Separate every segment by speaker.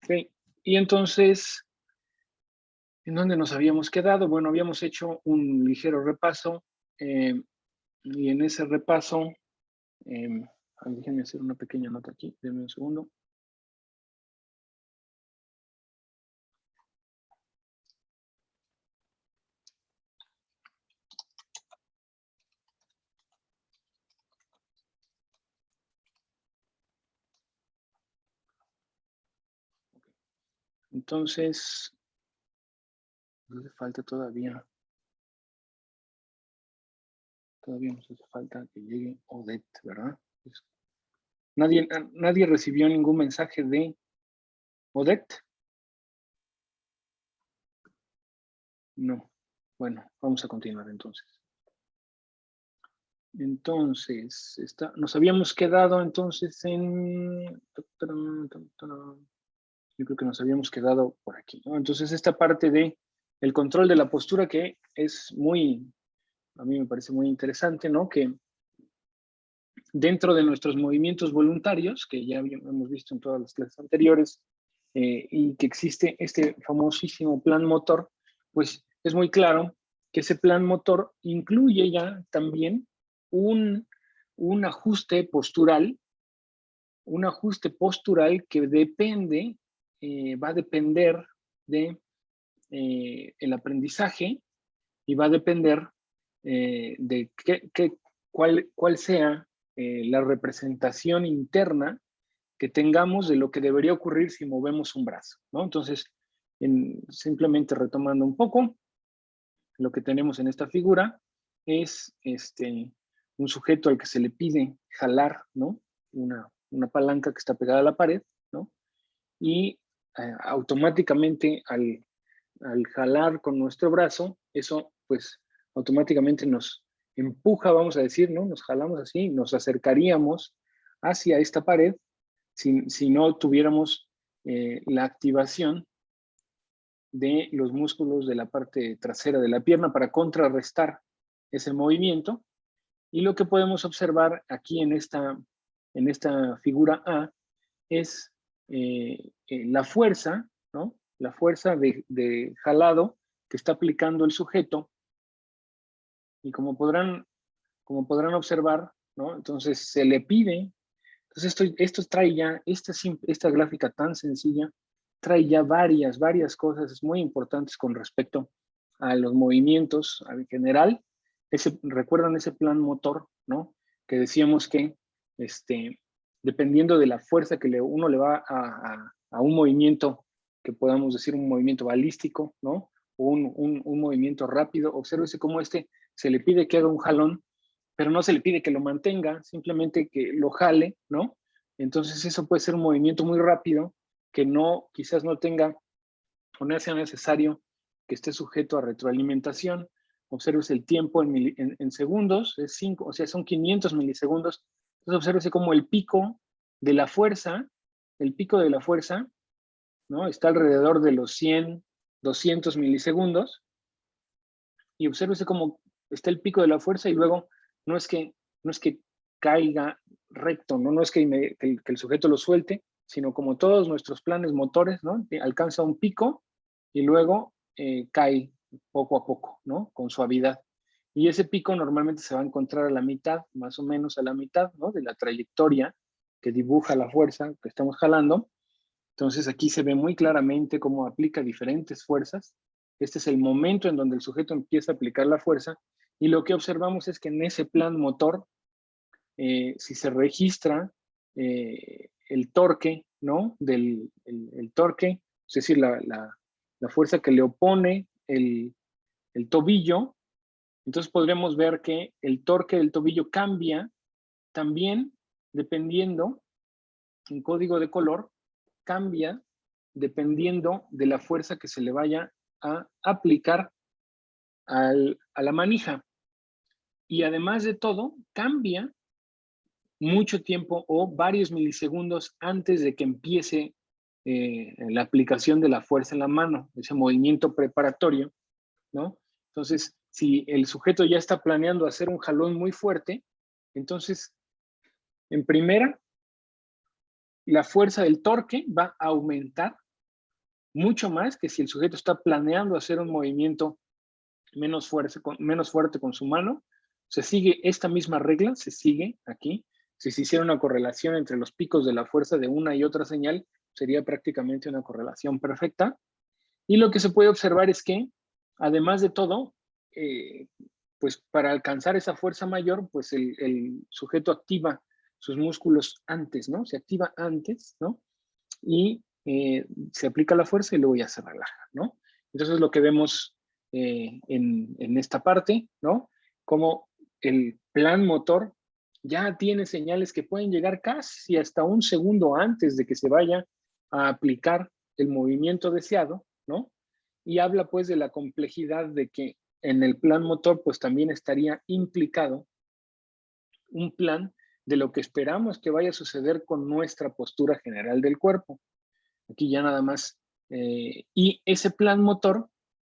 Speaker 1: Ok. Y entonces, ¿en dónde nos habíamos quedado? Bueno, habíamos hecho un ligero repaso y en ese repaso, déjenme hacer una pequeña nota aquí, denme un segundo. Entonces, nos hace falta todavía nos hace falta que llegue Odette, ¿verdad? Nadie recibió ningún mensaje de Odette. No. Bueno, vamos a continuar entonces. Entonces, nos habíamos quedado entonces en... Yo creo que nos habíamos quedado por aquí, ¿no? Entonces, esta parte de el control de la postura que es a mí me parece muy interesante, ¿no? Que dentro de nuestros movimientos voluntarios, que ya hemos visto en todas las clases anteriores, y que existe este famosísimo plan motor, pues es muy claro que ese plan motor incluye ya también un ajuste postural, que va a depender de el aprendizaje y va a depender de cuál sea la representación interna que tengamos de lo que debería ocurrir si movemos un brazo, ¿no? Entonces, simplemente retomando un poco, lo que tenemos en esta figura es un sujeto al que se le pide jalar, ¿no? Una palanca que está pegada a la pared, ¿no? Y automáticamente al jalar con nuestro brazo, eso pues automáticamente nos empuja, vamos a decir, ¿no? Nos jalamos así, nos acercaríamos hacia esta pared si no tuviéramos la activación de los músculos de la parte trasera de la pierna para contrarrestar ese movimiento. Y lo que podemos observar aquí en esta figura A es la fuerza, ¿no? La fuerza de jalado que está aplicando el sujeto. Y como podrán observar, ¿no? Entonces se le pide, entonces esto trae ya, esta gráfica tan sencilla, trae ya varias cosas muy importantes con respecto a los movimientos en general. ¿Recuerdan ese plan motor, ¿no? Que decíamos que dependiendo de la fuerza que uno le va a un movimiento, que podamos decir un movimiento balístico, ¿no? O un movimiento rápido, obsérvese cómo se le pide que haga un jalón, pero no se le pide que lo mantenga, simplemente que lo jale, ¿no? Entonces eso puede ser un movimiento muy rápido, que quizás no tenga o no sea necesario que esté sujeto a retroalimentación. Observes el tiempo en segundos, son 500 milisegundos. Entonces observe cómo el pico de la fuerza, ¿no? Está alrededor de los 100, 200 milisegundos. Y obsérvese cómo está el pico de la fuerza y luego no es que caiga recto, no es que el sujeto lo suelte, sino como todos nuestros planes motores, ¿no? Alcanza un pico y luego cae poco a poco, ¿no? Con suavidad. Y ese pico normalmente se va a encontrar a la mitad, más o menos a la mitad, ¿no? De la trayectoria que dibuja la fuerza que estamos jalando. Entonces aquí se ve muy claramente cómo aplica diferentes fuerzas. Este es el momento en donde el sujeto empieza a aplicar la fuerza y lo que observamos es que en ese plan motor, si se registra el torque, ¿no? El torque, es decir, la fuerza que le opone el tobillo, entonces podremos ver que el torque del tobillo cambia también dependiendo, en código de color, cambia dependiendo de la fuerza que se le vaya a aplicar a la manija. Y además de todo, cambia mucho tiempo o varios milisegundos antes de que empiece la aplicación de la fuerza en la mano, ese movimiento preparatorio, ¿no? Entonces, si el sujeto ya está planeando hacer un jalón muy fuerte, entonces, en primera, la fuerza del torque va a aumentar mucho más que si el sujeto está planeando hacer un movimiento menos fuerte con su mano. Se sigue esta misma regla, se sigue aquí. Si se hiciera una correlación entre los picos de la fuerza de una y otra señal, sería prácticamente una correlación perfecta. Y lo que se puede observar es que, además de todo, pues para alcanzar esa fuerza mayor, pues el sujeto activa sus músculos antes, ¿no? Se activa antes, ¿no? Y se aplica la fuerza y luego ya se relaja, ¿no? Entonces lo que vemos en esta parte, ¿no? Como el plan motor ya tiene señales que pueden llegar casi hasta un segundo antes de que se vaya a aplicar el movimiento deseado, ¿no? Y habla pues de la complejidad de que en el plan motor pues también estaría implicado un plan de lo que esperamos que vaya a suceder con nuestra postura general del cuerpo. Aquí ya nada más. Y ese plan motor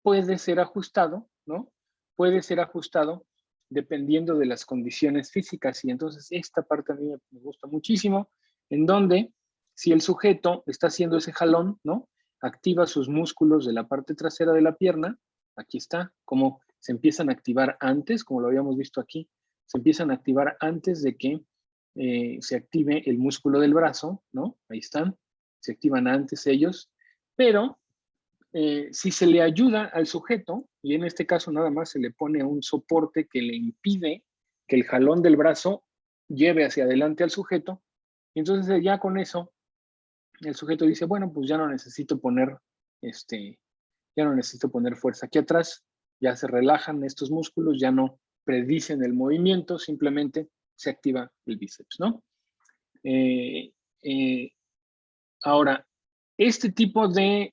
Speaker 1: puede ser ajustado, ¿no? Puede ser ajustado dependiendo de las condiciones físicas. Y entonces esta parte a mí me gusta muchísimo, en donde si el sujeto está haciendo ese jalón, ¿no? Activa sus músculos de la parte trasera de la pierna. Aquí está, como se empiezan a activar antes, como lo habíamos visto aquí, se empiezan a activar antes de que se active el músculo del brazo, ¿no? Ahí están, se activan antes ellos, pero si se le ayuda al sujeto, y en este caso nada más se le pone un soporte que le impide que el jalón del brazo lleve hacia adelante al sujeto, y entonces ya con eso el sujeto dice, bueno, pues ya no necesito poner fuerza aquí atrás, ya se relajan estos músculos, ya no predicen el movimiento, simplemente se activa el bíceps, ¿no? Ahora, este tipo de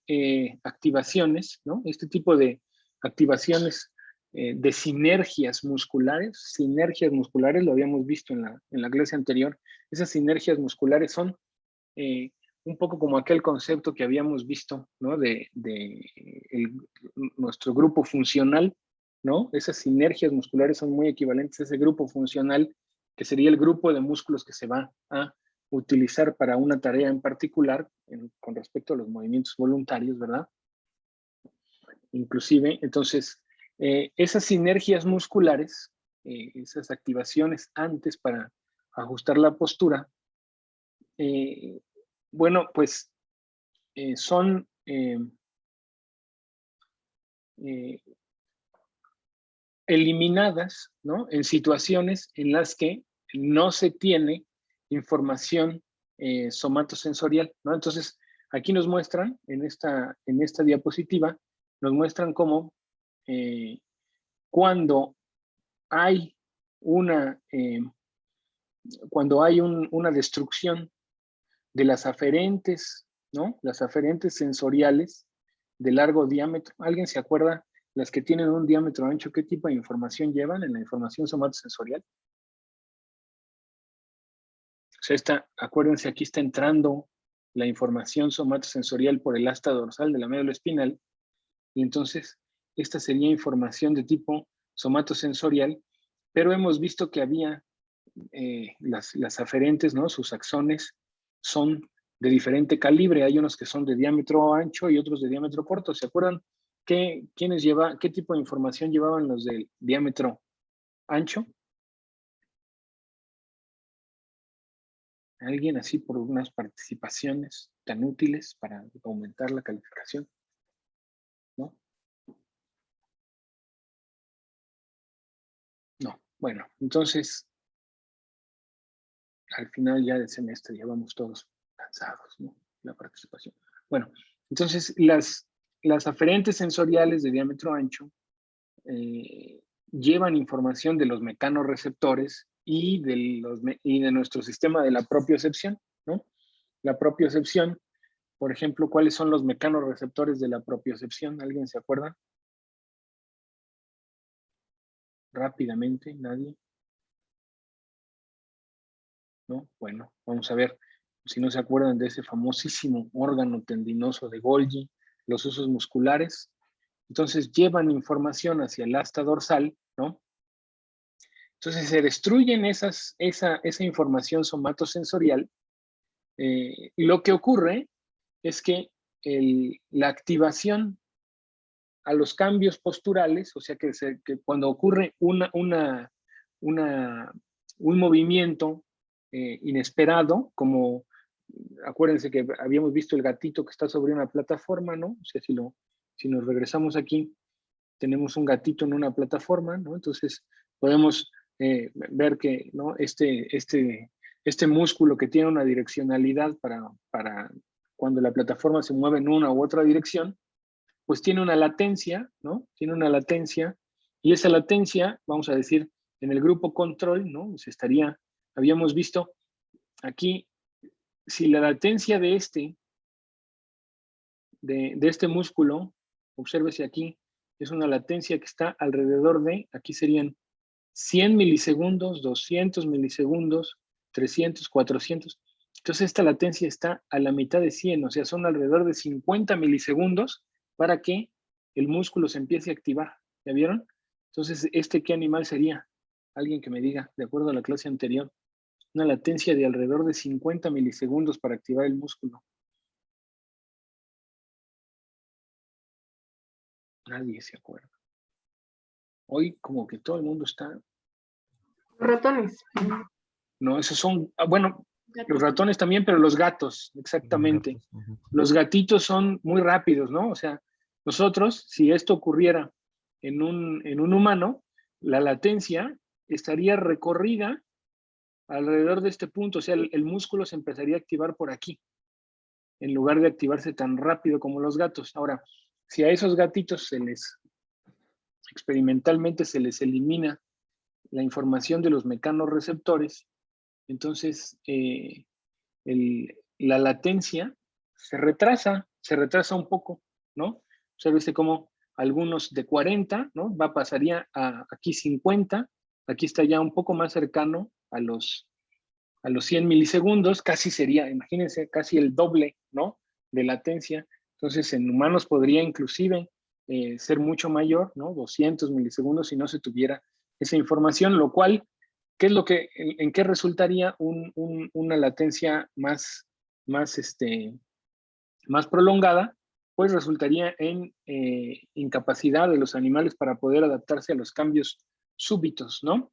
Speaker 1: activaciones, ¿no? Este tipo de activaciones de sinergias musculares, lo habíamos visto en la clase anterior, esas sinergias musculares son un poco como aquel concepto que habíamos visto, ¿no? De nuestro grupo funcional, ¿no? Esas sinergias musculares son muy equivalentes a ese grupo funcional, que sería el grupo de músculos que se va a utilizar para una tarea en particular con respecto a los movimientos voluntarios, ¿verdad? Inclusive, entonces, esas sinergias musculares, esas activaciones antes para ajustar la postura, bueno, pues son eliminadas, ¿no? En situaciones en las que no se tiene información somatosensorial, ¿no? Entonces, aquí nos muestran, en esta diapositiva, nos muestran cómo cuando hay una, una destrucción de las aferentes, ¿no? Las aferentes sensoriales de largo diámetro. ¿Alguien se acuerda las que tienen un diámetro ancho? ¿Qué tipo de información llevan en la información somatosensorial? O sea, acuérdense, aquí está entrando la información somatosensorial por el asta dorsal de la médula espinal, y entonces esta sería información de tipo somatosensorial, pero hemos visto que había las aferentes, ¿no? Sus axones son de diferente calibre. Hay unos que son de diámetro ancho y otros de diámetro corto. ¿Se acuerdan qué tipo de información llevaban los del diámetro ancho? ¿Alguien así por unas participaciones tan útiles para aumentar la calificación? ¿No? No. Bueno, entonces, al final ya del semestre ya vamos todos cansados, ¿no? La participación. Bueno, entonces las aferentes sensoriales de diámetro ancho llevan información de los mecanorreceptores y de nuestro sistema de la propiocepción, ¿no? La propiocepción, por ejemplo, ¿cuáles son los mecanorreceptores de la propiocepción? ¿Alguien se acuerda? Rápidamente, ¿nadie? ¿No? Bueno, vamos a ver. Si no se acuerdan de ese famosísimo órgano tendinoso de Golgi, los huesos musculares, entonces llevan información hacia el asta dorsal, ¿no? Entonces se destruyen esa información somatosensorial, y lo que ocurre es que la activación a los cambios posturales, o sea que cuando ocurre un movimiento inesperado, como acuérdense que habíamos visto el gatito que está sobre una plataforma, ¿no? O sea, si nos regresamos aquí, tenemos un gatito en una plataforma, ¿no? Entonces podemos ver que, ¿no? Este músculo que tiene una direccionalidad para cuando la plataforma se mueve en una u otra dirección, pues tiene una latencia, ¿no? Tiene una latencia, y esa latencia, vamos a decir, en el grupo control, ¿no? Pues habíamos visto aquí, si la latencia de este músculo, obsérvese aquí, es una latencia que está alrededor de, aquí serían 100 milisegundos, 200 milisegundos, 300, 400. Entonces esta latencia está a la mitad de 100, o sea, son alrededor de 50 milisegundos para que el músculo se empiece a activar. ¿Ya vieron? Entonces, ¿qué animal sería? Alguien que me diga, de acuerdo a la clase anterior. Una latencia de alrededor de 50 milisegundos para activar el músculo. Nadie se acuerda. Hoy como que todo el mundo está...
Speaker 2: Ratones.
Speaker 1: No, esos son... bueno, los ratones también, pero los gatos, exactamente. Los gatitos son muy rápidos, ¿no? O sea, nosotros, si esto ocurriera en un humano, la latencia estaría recorrida alrededor de este punto. O sea, el músculo se empezaría a activar por aquí, en lugar de activarse tan rápido como los gatos. Ahora, si a esos gatitos experimentalmente se les elimina la información de los mecanorreceptores, entonces la latencia se retrasa un poco, ¿no? O sea, viste como algunos de 40, ¿no? Pasaría a aquí 50, aquí está ya un poco más cercano a los 100 milisegundos, casi sería, imagínense, casi el doble, ¿no? De latencia. Entonces, en humanos podría inclusive ser mucho mayor, ¿no? 200 milisegundos si no se tuviera esa información, lo cual, ¿qué es en qué resultaría una latencia más prolongada? Pues resultaría en incapacidad de los animales para poder adaptarse a los cambios súbitos, ¿no?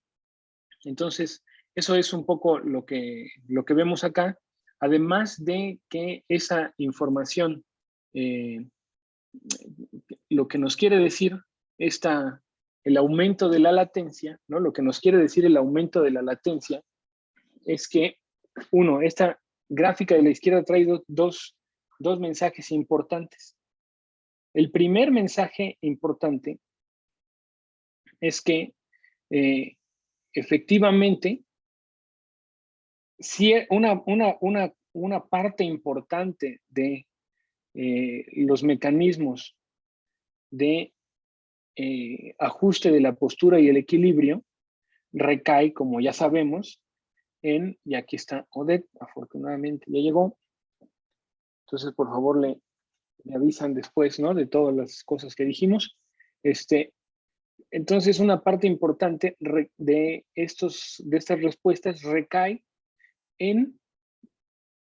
Speaker 1: Entonces, eso es un poco lo que vemos acá, además de que esa información, lo que nos quiere decir el aumento de la latencia, ¿no? Lo que nos quiere decir el aumento de la latencia es que, esta gráfica de la izquierda trae dos mensajes importantes. El primer mensaje importante es que efectivamente, sí, una parte importante de los mecanismos de ajuste de la postura y el equilibrio recae, como ya sabemos, y aquí está Odette, afortunadamente ya llegó. Entonces, por favor, le avisan después, ¿no? De todas las cosas que dijimos. Entonces, una parte importante de estas respuestas recae en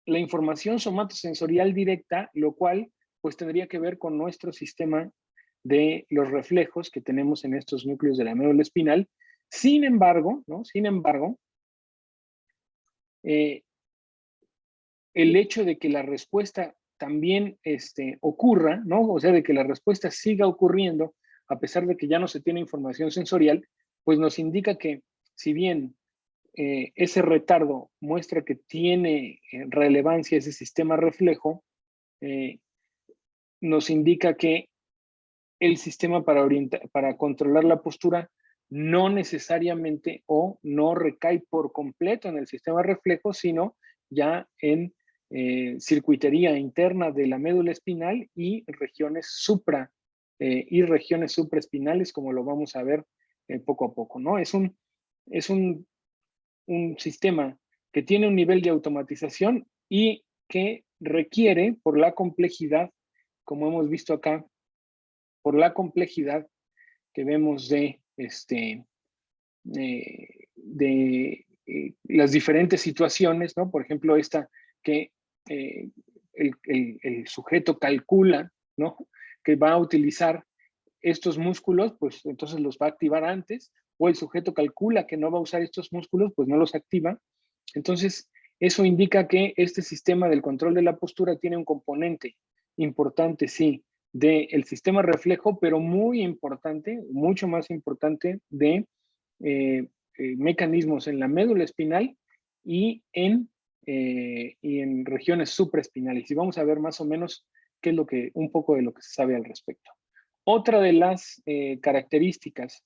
Speaker 1: la información somatosensorial directa, lo cual pues tendría que ver con nuestro sistema de los reflejos que tenemos en estos núcleos de la médula espinal. Sin embargo, ¿no? El hecho de que la respuesta también ocurra, ¿no? O sea, de que la respuesta siga ocurriendo, a pesar de que ya no se tiene información sensorial, pues nos indica que si bien ese retardo muestra que tiene relevancia ese sistema reflejo, nos indica que el sistema para controlar la postura no necesariamente o no recae por completo en el sistema reflejo, sino ya en circuitería interna de la médula espinal y regiones supraespinales, como lo vamos a ver poco a poco, ¿no? Es un sistema que tiene un nivel de automatización y que requiere, por la complejidad, como hemos visto acá, por la complejidad que vemos de las diferentes situaciones, ¿no? Por ejemplo, esta que el sujeto calcula, ¿no?, que va a utilizar estos músculos, pues entonces los va a activar antes, o el sujeto calcula que no va a usar estos músculos, pues no los activa. Entonces, eso indica que este sistema del control de la postura tiene un componente importante, sí, del sistema reflejo, pero muy importante, mucho más importante, de mecanismos en la médula espinal y en regiones supraespinales. Y vamos a ver más o menos qué es un poco de lo que se sabe al respecto. Otra de las características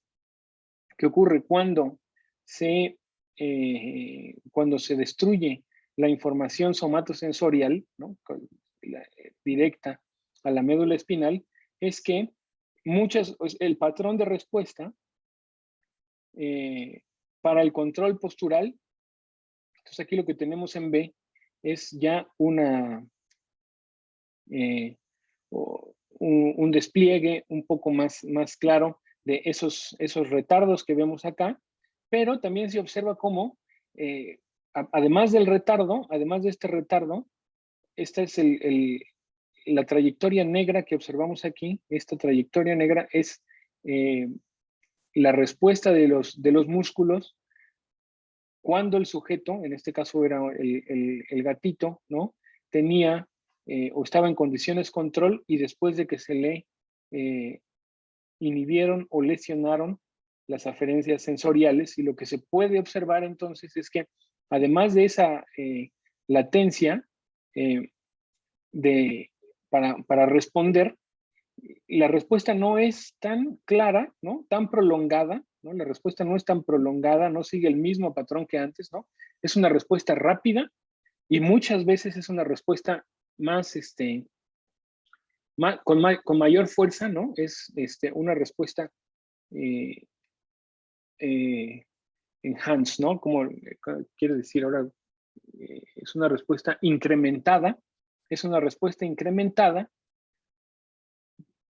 Speaker 1: que ocurre cuando se destruye la información somatosensorial, ¿no?, directa a la médula espinal, es que el patrón de respuesta para el control postural, entonces aquí lo que tenemos en B es ya un despliegue un poco más claro de esos retardos que vemos acá, pero también se observa cómo, además de este retardo, esta es la trayectoria negra que observamos aquí. Esta trayectoria negra es la respuesta de los músculos cuando el sujeto, en este caso era el gatito, ¿no?, tenía o estaba en condiciones control, y después de que se le inhibieron o lesionaron las aferencias sensoriales. Y lo que se puede observar entonces es que, además de esa latencia para responder, la respuesta no es tan clara, ¿no?, tan prolongada, ¿no? La respuesta no es tan prolongada, no sigue el mismo patrón que antes, ¿no? Es una respuesta rápida, y muchas veces es una respuesta más, con mayor fuerza, ¿no? Es una respuesta enhanced, ¿no? Como quiere decir ahora, es una respuesta incrementada,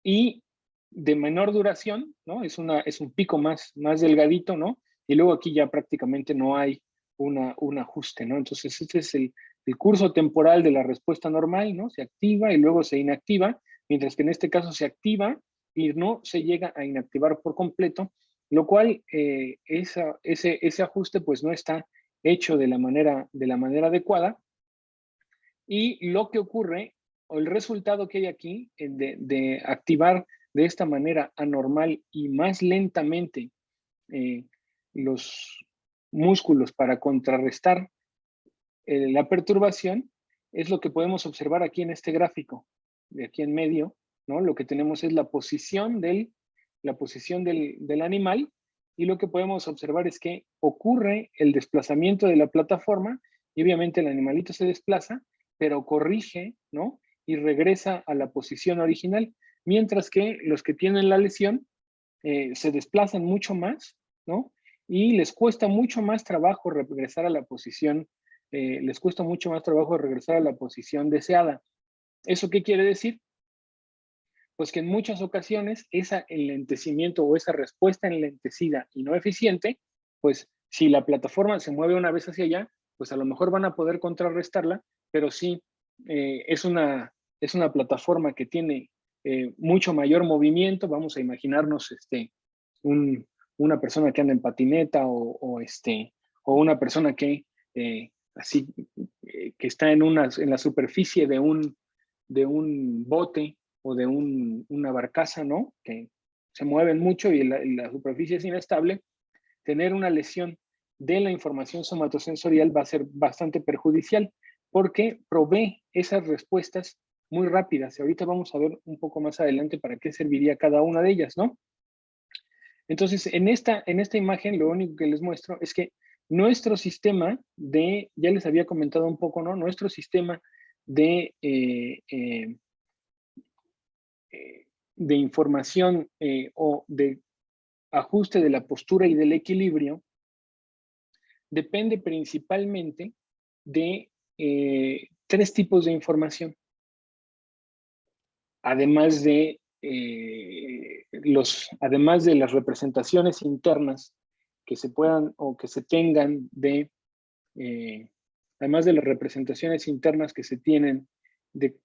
Speaker 1: y de menor duración, ¿no? Es un pico más delgadito, ¿no? Y luego aquí ya prácticamente no hay un ajuste, ¿no? Entonces este es el curso temporal de la respuesta normal, ¿no? Se activa y luego se inactiva, mientras que en este caso se activa y no se llega a inactivar por completo, lo cual ese ajuste pues no está hecho de la manera adecuada. Y lo que ocurre, o el resultado que hay aquí, de activar de esta manera anormal y más lentamente los músculos para contrarrestar la perturbación, es lo que podemos observar aquí en este gráfico, de aquí en medio, ¿no? Lo que tenemos es la posición del animal, y lo que podemos observar es que ocurre el desplazamiento de la plataforma, y obviamente el animalito se desplaza, pero corrige, ¿no?, y regresa a la posición original, mientras que los que tienen la lesión se desplazan mucho más, ¿no?, y les cuesta mucho más trabajo regresar a la posición deseada. ¿Eso qué quiere decir? Pues que en muchas ocasiones ese enlentecimiento o esa respuesta enlentecida y no eficiente, pues si la plataforma se mueve una vez hacia allá, pues a lo mejor van a poder contrarrestarla, pero sí es una plataforma que tiene mucho mayor movimiento. Vamos a imaginarnos una persona que anda en patineta, o una persona que que está en la superficie de un bote o de una barcaza, ¿no?, que se mueven mucho y la superficie es inestable. Tener una lesión de la información somatosensorial va a ser bastante perjudicial, porque provee esas respuestas muy rápidas. Y ahorita vamos a ver un poco más adelante para qué serviría cada una de ellas, ¿no? Entonces, en esta imagen, lo único que les muestro es que nuestro sistema ya les había comentado un poco, ¿no?, nuestro sistema de información o de ajuste de la postura y del equilibrio depende principalmente de 3 tipos de información. Además de las representaciones internas que se puedan o que se tengan además de las representaciones internas que se tienen de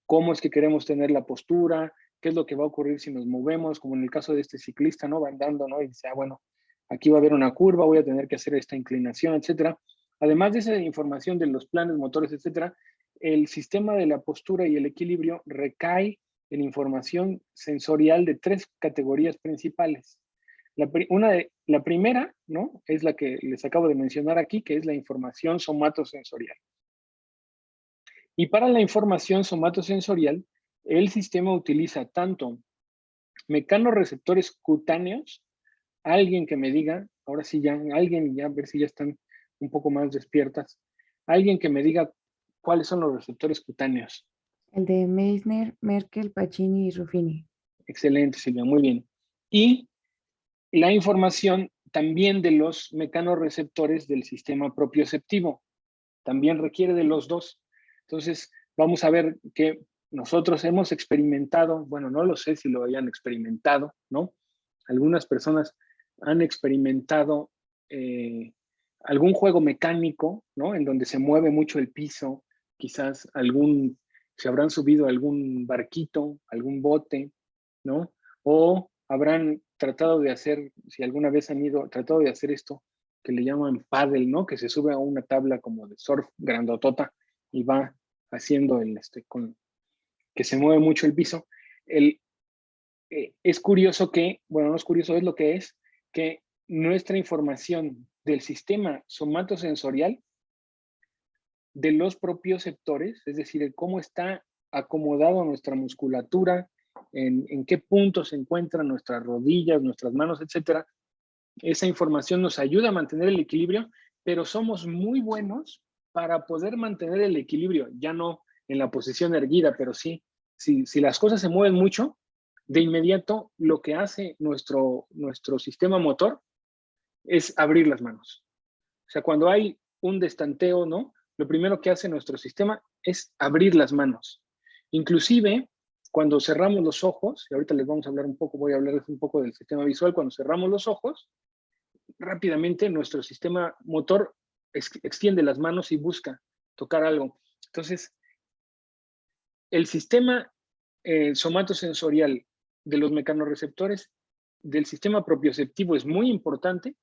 Speaker 1: cómo es que queremos tener la postura, qué es lo que va a ocurrir si nos movemos, como en el caso de este ciclista, ¿no? Va andando, ¿no? Y dice, bueno, aquí va a haber una curva, voy a tener que hacer esta inclinación, etcétera. Además de esa información de los planes motores, etcétera, el sistema de la postura y el equilibrio recae en información sensorial de 3 categorías principales. La primera, ¿no? Es la que les acabo de mencionar aquí, que es la información somatosensorial. Y para la información somatosensorial, el sistema utiliza tanto mecanorreceptores cutáneos, alguien que me diga, ahora sí ya, alguien ya, a ver si ya están un poco más despiertas, alguien que me diga cuáles son los receptores cutáneos.
Speaker 3: El de Meissner, Merkel, Pacini y Ruffini.
Speaker 1: Excelente, Silvia, muy bien. Y la información también de los mecanorreceptores del sistema propioceptivo. También requiere de los dos. Entonces, vamos a ver que nosotros hemos experimentado, bueno, no lo sé si lo hayan experimentado, ¿no? Algunas personas han experimentado algún juego mecánico, ¿no? En donde se mueve mucho el piso, quizás se habrán subido a algún barquito, algún bote, ¿no? O habrán tratado de hacer, si alguna vez han tratado de hacer esto, que le llaman paddle, ¿no? Que se sube a una tabla como de surf grandotota y va haciendo que se mueve mucho el piso. Es curioso que, bueno, no es curioso, es lo que es, que nuestra información del sistema somatosensorial de los propioceptores, es decir, el cómo está acomodado nuestra musculatura, en qué punto se encuentran nuestras rodillas, nuestras manos, etcétera. Esa información nos ayuda a mantener el equilibrio, pero somos muy buenos para poder mantener el equilibrio, ya no en la posición erguida, pero sí, si las cosas se mueven mucho, de inmediato lo que hace nuestro sistema motor es abrir las manos. O sea, cuando hay un destanteo, ¿no? Lo primero que hace nuestro sistema es abrir las manos. Inclusive, cuando cerramos los ojos, y ahorita les vamos a hablar un poco, voy a hablarles un poco del sistema visual, cuando cerramos los ojos, rápidamente nuestro sistema motor extiende las manos y busca tocar algo. Entonces, el sistema somatosensorial de los mecanorreceptores del sistema propioceptivo es muy importante,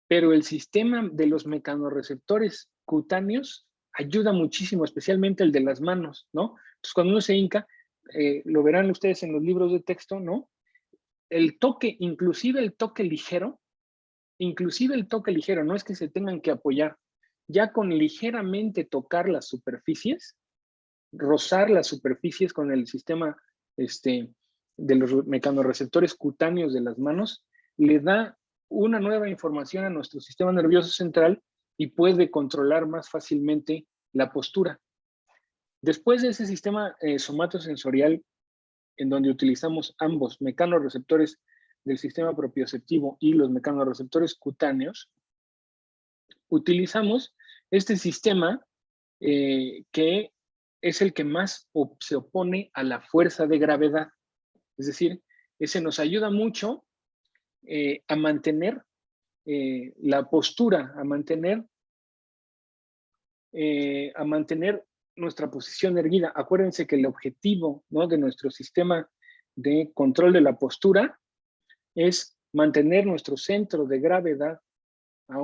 Speaker 1: pero el sistema de los mecanorreceptores cutáneos ayuda muchísimo, especialmente el de las manos, ¿no? Entonces, cuando uno se hinca, lo verán ustedes en los libros de texto, ¿no? El toque, inclusive el toque ligero, no es que se tengan que apoyar, ya con ligeramente tocar las superficies, rozar las superficies con el sistema de los mecanorreceptores cutáneos de las manos, le da una nueva información a nuestro sistema nervioso central y puede controlar más fácilmente la postura. Después de ese sistema somatosensorial, en donde utilizamos ambos mecanorreceptores del sistema propioceptivo y los mecanorreceptores cutáneos, utilizamos este sistema que es el que más se opone a la fuerza de gravedad. Es decir, ese nos ayuda mucho a mantener la postura, a mantener nuestra posición erguida. Acuérdense que el objetivo, ¿no?, de nuestro sistema de control de la postura es mantener nuestro centro de gravedad a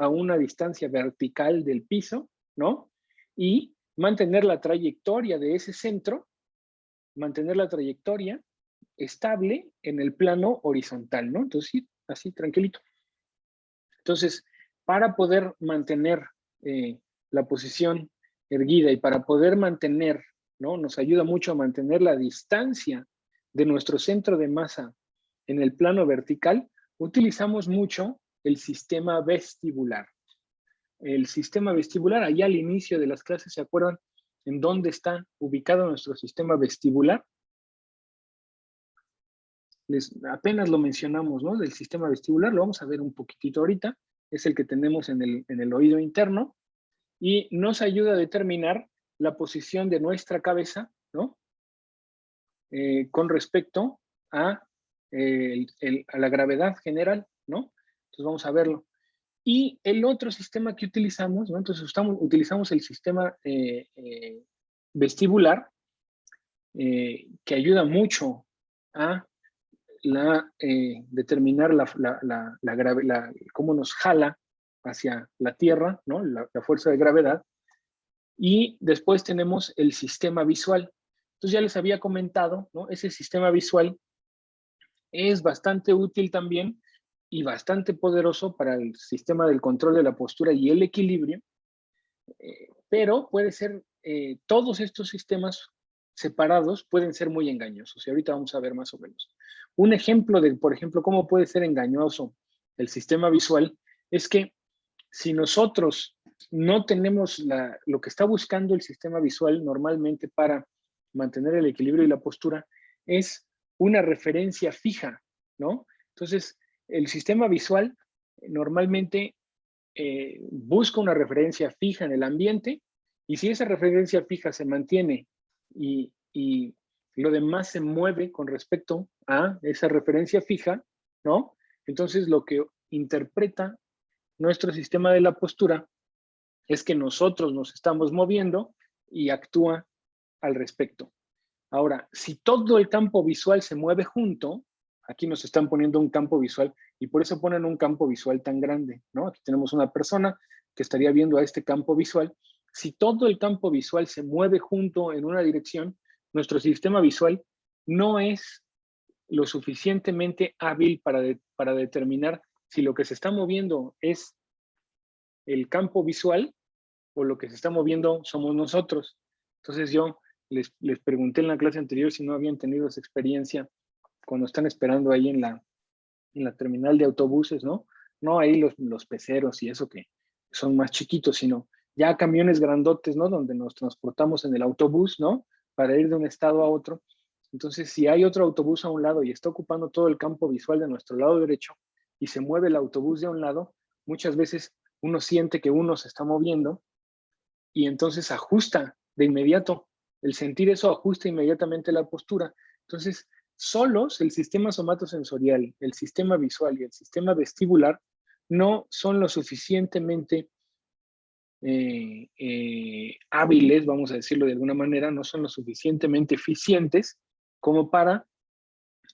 Speaker 1: una distancia vertical del piso, ¿no? Y mantener la trayectoria de ese centro, mantener la trayectoria estable en el plano horizontal, ¿no? Entonces, sí, así, tranquilito. Entonces, para poder mantener la posición erguida y para poder mantener, ¿no? Nos ayuda mucho a mantener la distancia de nuestro centro de masa en el plano vertical, utilizamos mucho el sistema vestibular. El sistema vestibular, allá al inicio de las clases, ¿se acuerdan en dónde está ubicado nuestro sistema vestibular? Apenas lo mencionamos, ¿no? Del sistema vestibular, lo vamos a ver un poquitito ahorita. Es el que tenemos en el oído interno y nos ayuda a determinar la posición de nuestra cabeza, ¿no? Con respecto a la gravedad general, ¿no? Entonces vamos a verlo. Y el otro sistema que utilizamos, ¿no? Entonces utilizamos el sistema vestibular que ayuda mucho a determinar cómo nos jala hacia la Tierra, ¿no? La fuerza de gravedad. Y después tenemos el sistema visual. Entonces ya les había comentado, ¿no? Ese sistema visual es bastante útil también y bastante poderoso para el sistema del control de la postura y el equilibrio, pero puede ser, todos estos sistemas separados pueden ser muy engañosos, y ahorita vamos a ver más o menos. Un ejemplo de, por ejemplo, cómo puede ser engañoso el sistema visual es que si nosotros no tenemos lo que está buscando el sistema visual normalmente para mantener el equilibrio y la postura, es una referencia fija, ¿no? Entonces, el sistema visual normalmente busca una referencia fija en el ambiente, y si esa referencia fija se mantiene y lo demás se mueve con respecto a esa referencia fija, ¿no? Entonces lo que interpreta nuestro sistema de la postura es que nosotros nos estamos moviendo y actúa al respecto. Ahora, si todo el campo visual se mueve junto, aquí nos están poniendo un campo visual y por eso ponen un campo visual tan grande, ¿no? Aquí tenemos una persona que estaría viendo a este campo visual. Si todo el campo visual se mueve junto en una dirección, nuestro sistema visual no es lo suficientemente hábil para determinar si lo que se está moviendo es el campo visual o lo que se está moviendo somos nosotros. Entonces yo les pregunté en la clase anterior si no habían tenido esa experiencia cuando están esperando ahí en la terminal de autobuses, ¿no? No ahí los peceros y eso que son más chiquitos, sino ya camiones grandotes, ¿no? Donde nos transportamos en el autobús, ¿no? Para ir de un estado a otro. Entonces, si hay otro autobús a un lado y está ocupando todo el campo visual de nuestro lado derecho y se mueve el autobús de un lado, muchas veces uno siente que uno se está moviendo y entonces ajusta de inmediato. El sentir eso ajusta inmediatamente la postura. Entonces, solos el sistema somatosensorial, el sistema visual y el sistema vestibular no son lo suficientemente hábiles, vamos a decirlo de alguna manera, no son lo suficientemente eficientes como para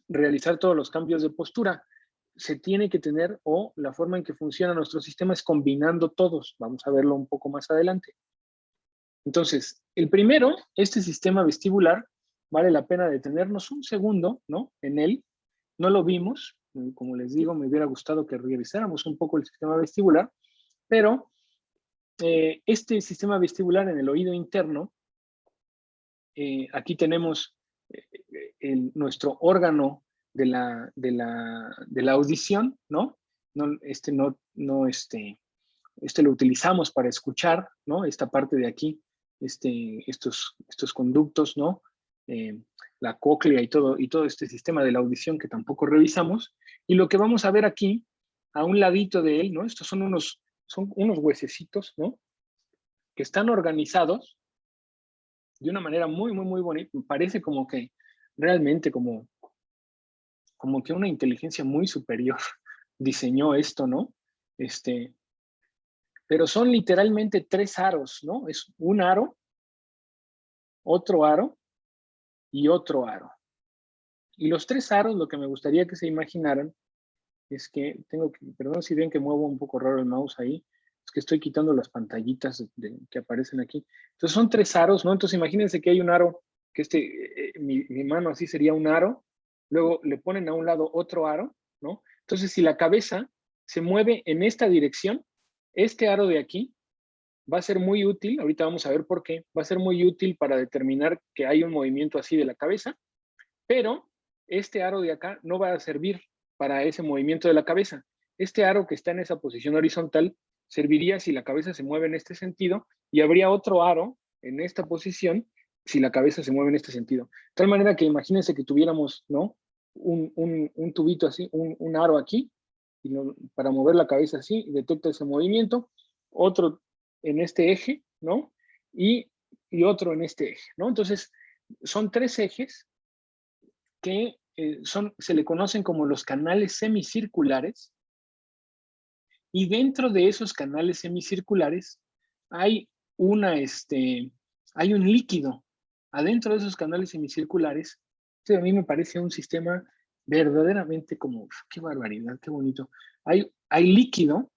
Speaker 1: realizar todos los cambios de postura. Se tiene que tener, o la forma en que funciona nuestro sistema es combinando todos. Vamos a verlo un poco más adelante. Entonces, el primero, este sistema vestibular, vale la pena detenernos un segundo, ¿no? En él, no lo vimos, como les digo, me hubiera gustado que revisáramos un poco el sistema vestibular, pero este sistema vestibular en el oído interno, aquí tenemos nuestro órgano de la audición, ¿no? Este lo utilizamos para escuchar, ¿no? Esta parte de aquí, estos conductos, ¿no? La cóclea y todo este sistema de la audición que tampoco revisamos. Y lo que vamos a ver aquí, a un ladito de él, ¿no? Estos son unos huesecitos, ¿no? Que están organizados de una manera muy, muy, muy bonita. Parece como que realmente como que una inteligencia muy superior diseñó esto, ¿no? Pero son literalmente 3 aros, ¿no? Es un aro, otro aro y otro aro. Y los 3 aros, lo que me gustaría que se imaginaran es que perdón si ven que muevo un poco raro el mouse ahí, es que estoy quitando las pantallitas que aparecen aquí. Entonces son 3 aros, ¿no? Entonces imagínense que hay un aro, que mi mano así sería un aro, luego le ponen a un lado otro aro, ¿no? Entonces si la cabeza se mueve en esta dirección, este aro de aquí va a ser muy útil, ahorita vamos a ver por qué, va a ser muy útil para determinar que hay un movimiento así de la cabeza, pero este aro de acá no va a servir para ese movimiento de la cabeza. Este aro que está en esa posición horizontal serviría si la cabeza se mueve en este sentido y habría otro aro en esta posición si la cabeza se mueve en este sentido. De tal manera que imagínense que tuviéramos, ¿no? un tubito así, un aro aquí, y para mover la cabeza así, detecta ese movimiento, otro en este eje, ¿no? Y otro en este eje, ¿no? Entonces, son 3 ejes que se le conocen como los canales semicirculares, y dentro de esos canales semicirculares hay un líquido, adentro de esos canales semicirculares, a mí me parece un sistema verdaderamente como, qué barbaridad, qué bonito. Hay líquido,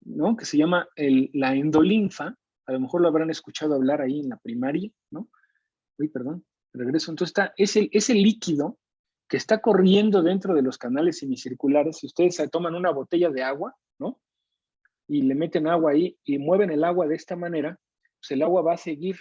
Speaker 1: ¿no? Que se llama la endolinfa, a lo mejor lo habrán escuchado hablar ahí en la primaria, ¿no? Uy, perdón, regreso. Entonces ese líquido que está corriendo dentro de los canales semicirculares, si ustedes toman una botella de agua, ¿no? Y le meten agua ahí y mueven el agua de esta manera, pues el agua va a seguir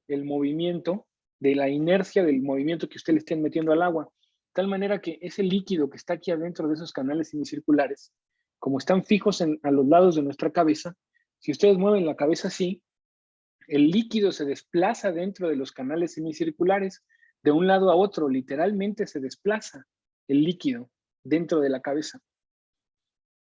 Speaker 1: el movimiento de la inercia del movimiento que ustedes le estén metiendo al agua. De tal manera que ese líquido que está aquí adentro de esos canales semicirculares, como están fijos a los lados de nuestra cabeza, si ustedes mueven la cabeza así, el líquido se desplaza dentro de los canales semicirculares de un lado a otro, literalmente se desplaza el líquido dentro de la cabeza.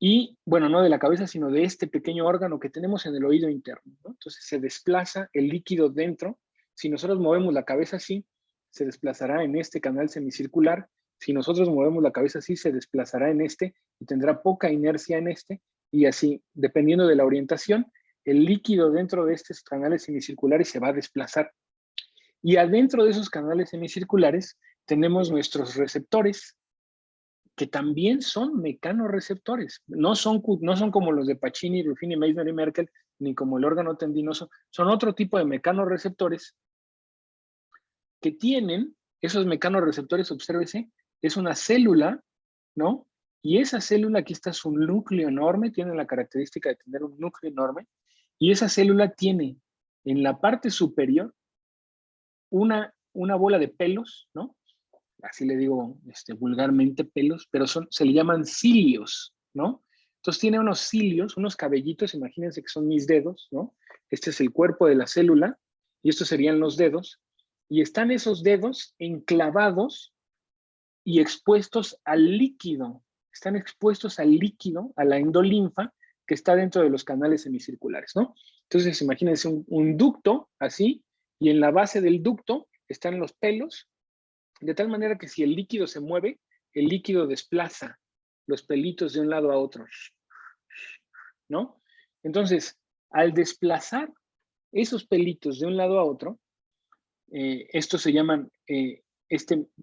Speaker 1: Y, bueno, no de la cabeza, sino de este pequeño órgano que tenemos en el oído interno, ¿no? Entonces se desplaza el líquido dentro. Si nosotros movemos la cabeza así, se desplazará en este canal semicircular. Si nosotros movemos la cabeza así, se desplazará en este y tendrá poca inercia en este. Y así, dependiendo de la orientación, el líquido dentro de estos canales semicirculares se va a desplazar. Y adentro de esos canales semicirculares tenemos nuestros receptores, que también son mecanorreceptores. No son como los de Pacini, Ruffini, Meissner y Merkel, ni como el órgano tendinoso. Son otro tipo de mecanorreceptores que tienen, esos mecanorreceptores, obsérvese, es una célula, ¿no? Y esa célula, aquí está su núcleo enorme, tiene la característica de tener un núcleo enorme, y esa célula tiene en la parte superior una bola de pelos, ¿no? Así le digo vulgarmente pelos, pero se le llaman cilios, ¿no? Entonces tiene unos cilios, unos cabellitos, imagínense que son mis dedos, ¿no? Este es el cuerpo de la célula y estos serían los dedos. Y están esos dedos enclavados y expuestos al líquido. Están expuestos al líquido, a la endolinfa, que está dentro de los canales semicirculares, ¿no? Entonces imagínense un ducto así, y en la base del ducto están los pelos, de tal manera que si el líquido se mueve, el líquido desplaza los pelitos de un lado a otro, ¿no? Entonces, al desplazar esos pelitos de un lado a otro, estos se llaman,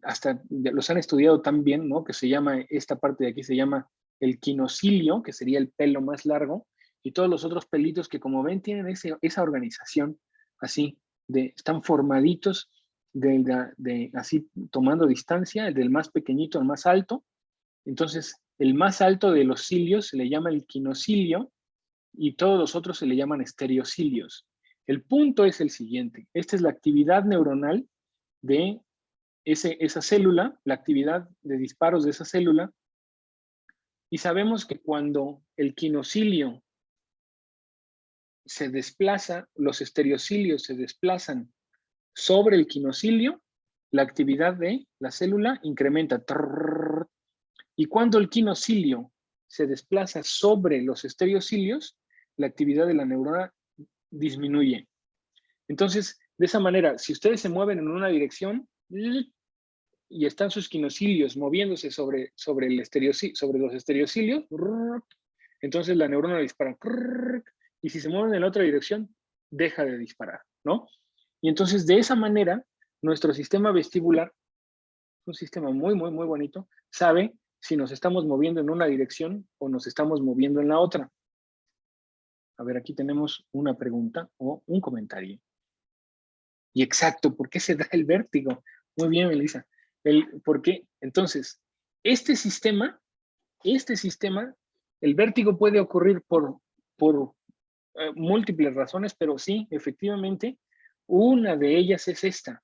Speaker 1: hasta los han estudiado tan bien, ¿no? Que se llama, esta parte de aquí se llama el quinocilio, que sería el pelo más largo, y todos los otros pelitos que, como ven, tienen esa organización así, están formaditos así tomando distancia, del más pequeñito al más alto. Entonces, el más alto de los cilios se le llama el quinocilio y todos los otros se le llaman estereocilios. El punto es el siguiente. Esta es la actividad neuronal de esa célula, la actividad de disparos de esa célula. Y sabemos que cuando el quinocilio se desplaza, los estereocilios se desplazan sobre el quinocilio, la actividad de la célula incrementa. Y cuando el quinocilio se desplaza sobre los estereocilios, la actividad de la neurona disminuye. Entonces, de esa manera, si ustedes se mueven en una dirección y están sus quinocilios moviéndose sobre los estereocilios, entonces la neurona dispara. Y si se mueven en la otra dirección, deja de disparar, ¿no? Y entonces, de esa manera, nuestro sistema vestibular, un sistema muy, muy, muy bonito, sabe si nos estamos moviendo en una dirección o nos estamos moviendo en la otra. A ver, aquí tenemos una pregunta o un comentario. Y exacto, ¿por qué se da el vértigo? Muy bien, Melissa. ¿Por qué? Entonces, este sistema, el vértigo puede ocurrir por múltiples razones, pero sí, efectivamente, una de ellas es esta.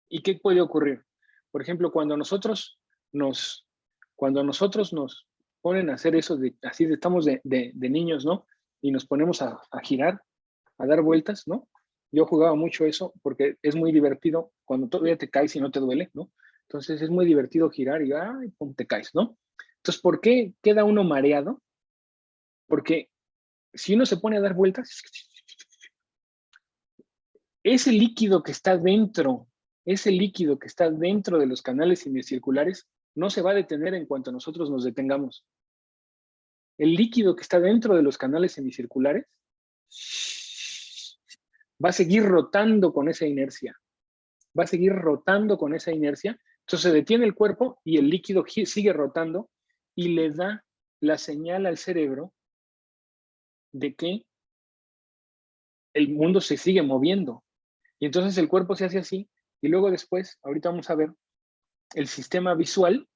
Speaker 1: ¿Y qué puede ocurrir? Por ejemplo, cuando nosotros nos ponen a hacer eso, así estamos de niños, ¿no? Y nos ponemos a girar, a dar vueltas, ¿no? Yo jugaba mucho eso porque es muy divertido cuando todavía te caes y no te duele, ¿no? Entonces es muy divertido girar y ¡ay, pum! Te caes, ¿no? Entonces, ¿por qué queda uno mareado? Porque si uno se pone a dar vueltas, ese líquido que está dentro de los canales semicirculares no se va a detener en cuanto nosotros nos detengamos. El líquido que está dentro de los canales semicirculares va a seguir rotando con esa inercia. va a seguir rotando con esa inercia. Entonces se detiene el cuerpo y el líquido sigue rotando y le da la señal al cerebro de que el mundo se sigue moviendo. Y entonces el cuerpo se hace así y luego después, ahorita vamos a ver, el sistema visual,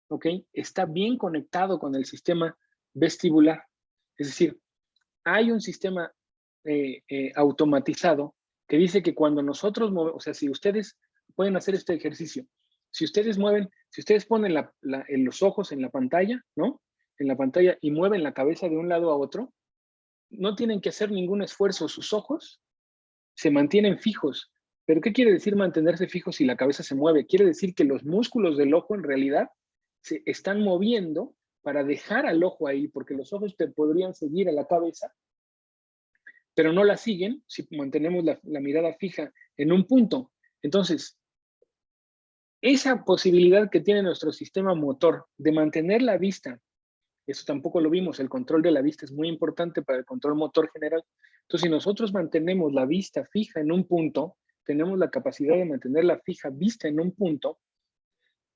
Speaker 1: ¿ok? Está bien conectado con el sistema vestibular. Es decir, hay un sistema automatizado que dice que cuando nosotros movemos, o sea, si ustedes pueden hacer este ejercicio, si ustedes mueven, si ustedes ponen los ojos en la pantalla, ¿no? En la pantalla y mueven la cabeza de un lado a otro, no tienen que hacer ningún esfuerzo. Sus ojos se mantienen fijos. ¿Pero qué quiere decir mantenerse fijos si la cabeza se mueve? Quiere decir que los músculos del ojo en realidad se están moviendo para dejar al ojo ahí, porque los ojos te podrían seguir a la cabeza, pero no la siguen si mantenemos la mirada fija en un punto. Entonces, esa posibilidad que tiene nuestro sistema motor de mantener la vista, eso tampoco lo vimos, el control de la vista es muy importante para el control motor general. Entonces, si nosotros mantenemos la vista fija en un punto, tenemos la capacidad de mantener la fija vista en un punto,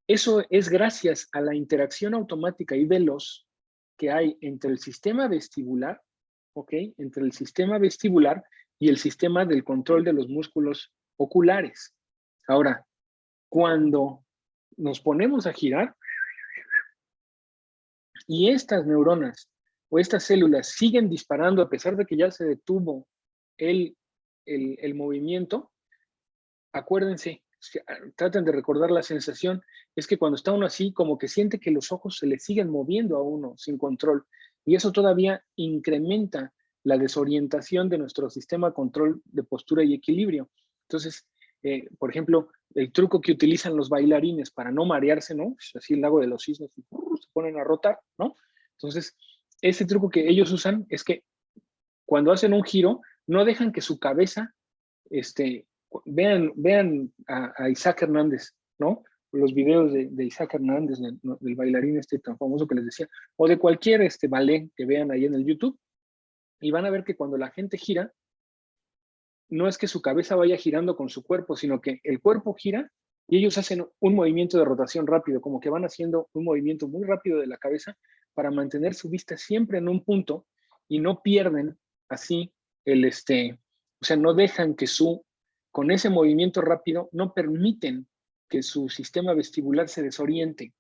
Speaker 1: eso es gracias a la interacción automática y veloz que hay entre el sistema vestibular, ¿ok? Entre el sistema vestibular y el sistema del control de los músculos oculares. Ahora, cuando nos ponemos a girar y estas neuronas o estas células siguen disparando a pesar de que ya se detuvo el movimiento, acuérdense, traten de recordar la sensación, es que cuando está uno así, como que siente que los ojos se le siguen moviendo a uno sin control, y eso todavía incrementa la desorientación de nuestro sistema de control de postura y equilibrio. Entonces, por ejemplo, el truco que utilizan los bailarines para no marearse, ¿no? Así el lago de los cisnes, se ponen a rotar, ¿no? Entonces, ese truco que ellos usan es que cuando hacen un giro, no dejan que su cabeza, vean a Isaac Hernández, ¿no? Los videos de Isaac Hernández, del bailarín tan famoso que les decía, o de cualquier ballet que vean ahí en el YouTube, y van a ver que cuando la gente gira, no es que su cabeza vaya girando con su cuerpo, sino que el cuerpo gira y ellos hacen un movimiento de rotación rápido, como que van haciendo un movimiento muy rápido de la cabeza para mantener su vista siempre en un punto y no pierden así o sea, no dejan que con ese movimiento rápido, no permiten que su sistema vestibular se desoriente.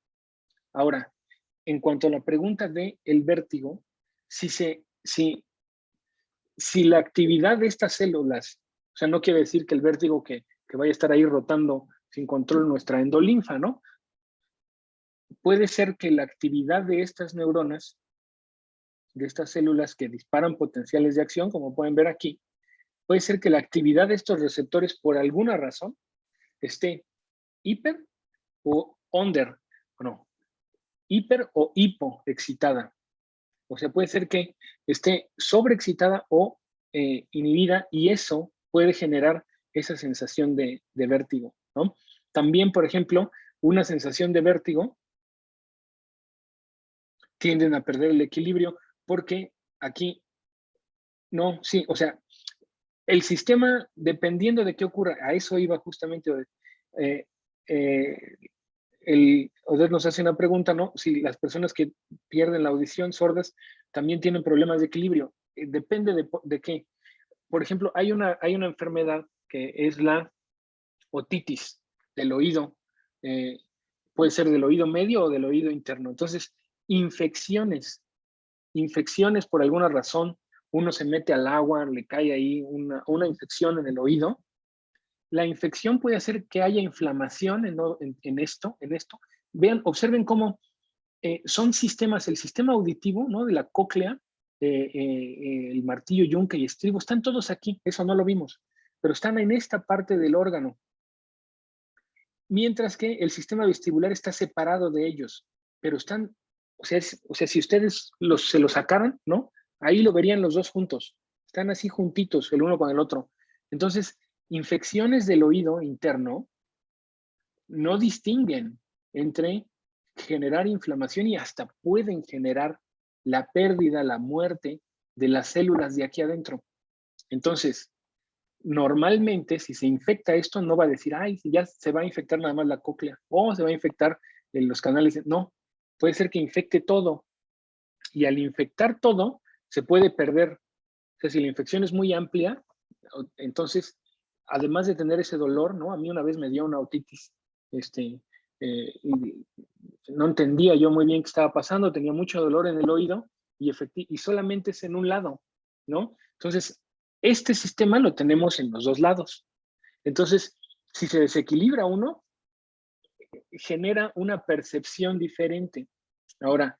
Speaker 1: Ahora, en cuanto a la pregunta del vértigo, si la actividad de estas células, o sea, no quiere decir que el vértigo que vaya a estar ahí rotando sin control nuestra endolinfa, ¿no? Puede ser que la actividad de estas neuronas, de estas células que disparan potenciales de acción, como pueden ver aquí, puede ser que la actividad de estos receptores, por alguna razón, esté hiper o under, no, hiper o hipoexcitada. O sea, puede ser que esté sobreexcitada o inhibida y eso puede generar esa sensación de vértigo, ¿no? También, por ejemplo, una sensación de vértigo tienden a perder el equilibrio porque aquí, no, sí, o sea, el sistema, dependiendo de qué ocurra, a eso iba justamente Odette nos hace una pregunta, ¿no? Si las personas que pierden la audición, sordas, también tienen problemas de equilibrio. Depende de qué. Por ejemplo, hay una enfermedad que es la otitis del oído. Puede ser del oído medio o del oído interno. Entonces, infecciones por alguna razón, uno se mete al agua, le cae ahí una infección en el oído. La infección puede hacer que haya inflamación en esto. Vean, observen cómo son sistemas, el sistema auditivo, ¿no? De la cóclea, el martillo, yunque y estribo, están todos aquí, eso no lo vimos, pero están en esta parte del órgano. Mientras que el sistema vestibular está separado de ellos, pero están, o sea, si ustedes se lo sacaran, ¿no? Ahí lo verían los dos juntos, están así juntitos el uno con el otro. Entonces, infecciones del oído interno no distinguen entre generar inflamación y hasta pueden generar la pérdida, la muerte de las células de aquí adentro. Entonces, normalmente, si se infecta esto, no va a decir, ay, si ya se va a infectar nada más la cóclea, o se va a infectar los canales. No, puede ser que infecte todo. Y al infectar todo, se puede perder. O sea, si la infección es muy amplia, entonces, además de tener ese dolor, ¿no? A mí una vez me dio una otitis, y no entendía yo muy bien qué estaba pasando, tenía mucho dolor en el oído y solamente es en un lado, ¿no? Entonces, este sistema lo tenemos en los dos lados. Entonces, si se desequilibra uno, genera una percepción diferente. Ahora,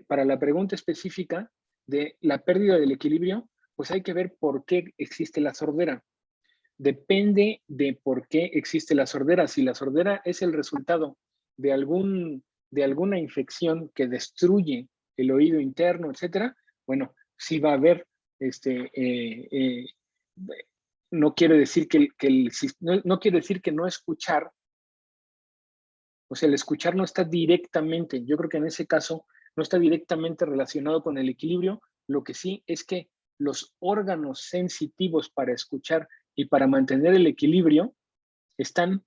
Speaker 1: para la pregunta específica de la pérdida del equilibrio, pues hay que ver por qué existe la sordera. Depende de por qué existe la sordera. Si la sordera es el resultado de alguna infección que destruye el oído interno, etcétera, bueno, sí va a haber, no quiere decir no quiere decir que no escuchar. O sea, el escuchar no está directamente, yo creo que en ese caso no está directamente relacionado con el equilibrio. Lo que sí es que los órganos sensitivos para escuchar y para mantener el equilibrio están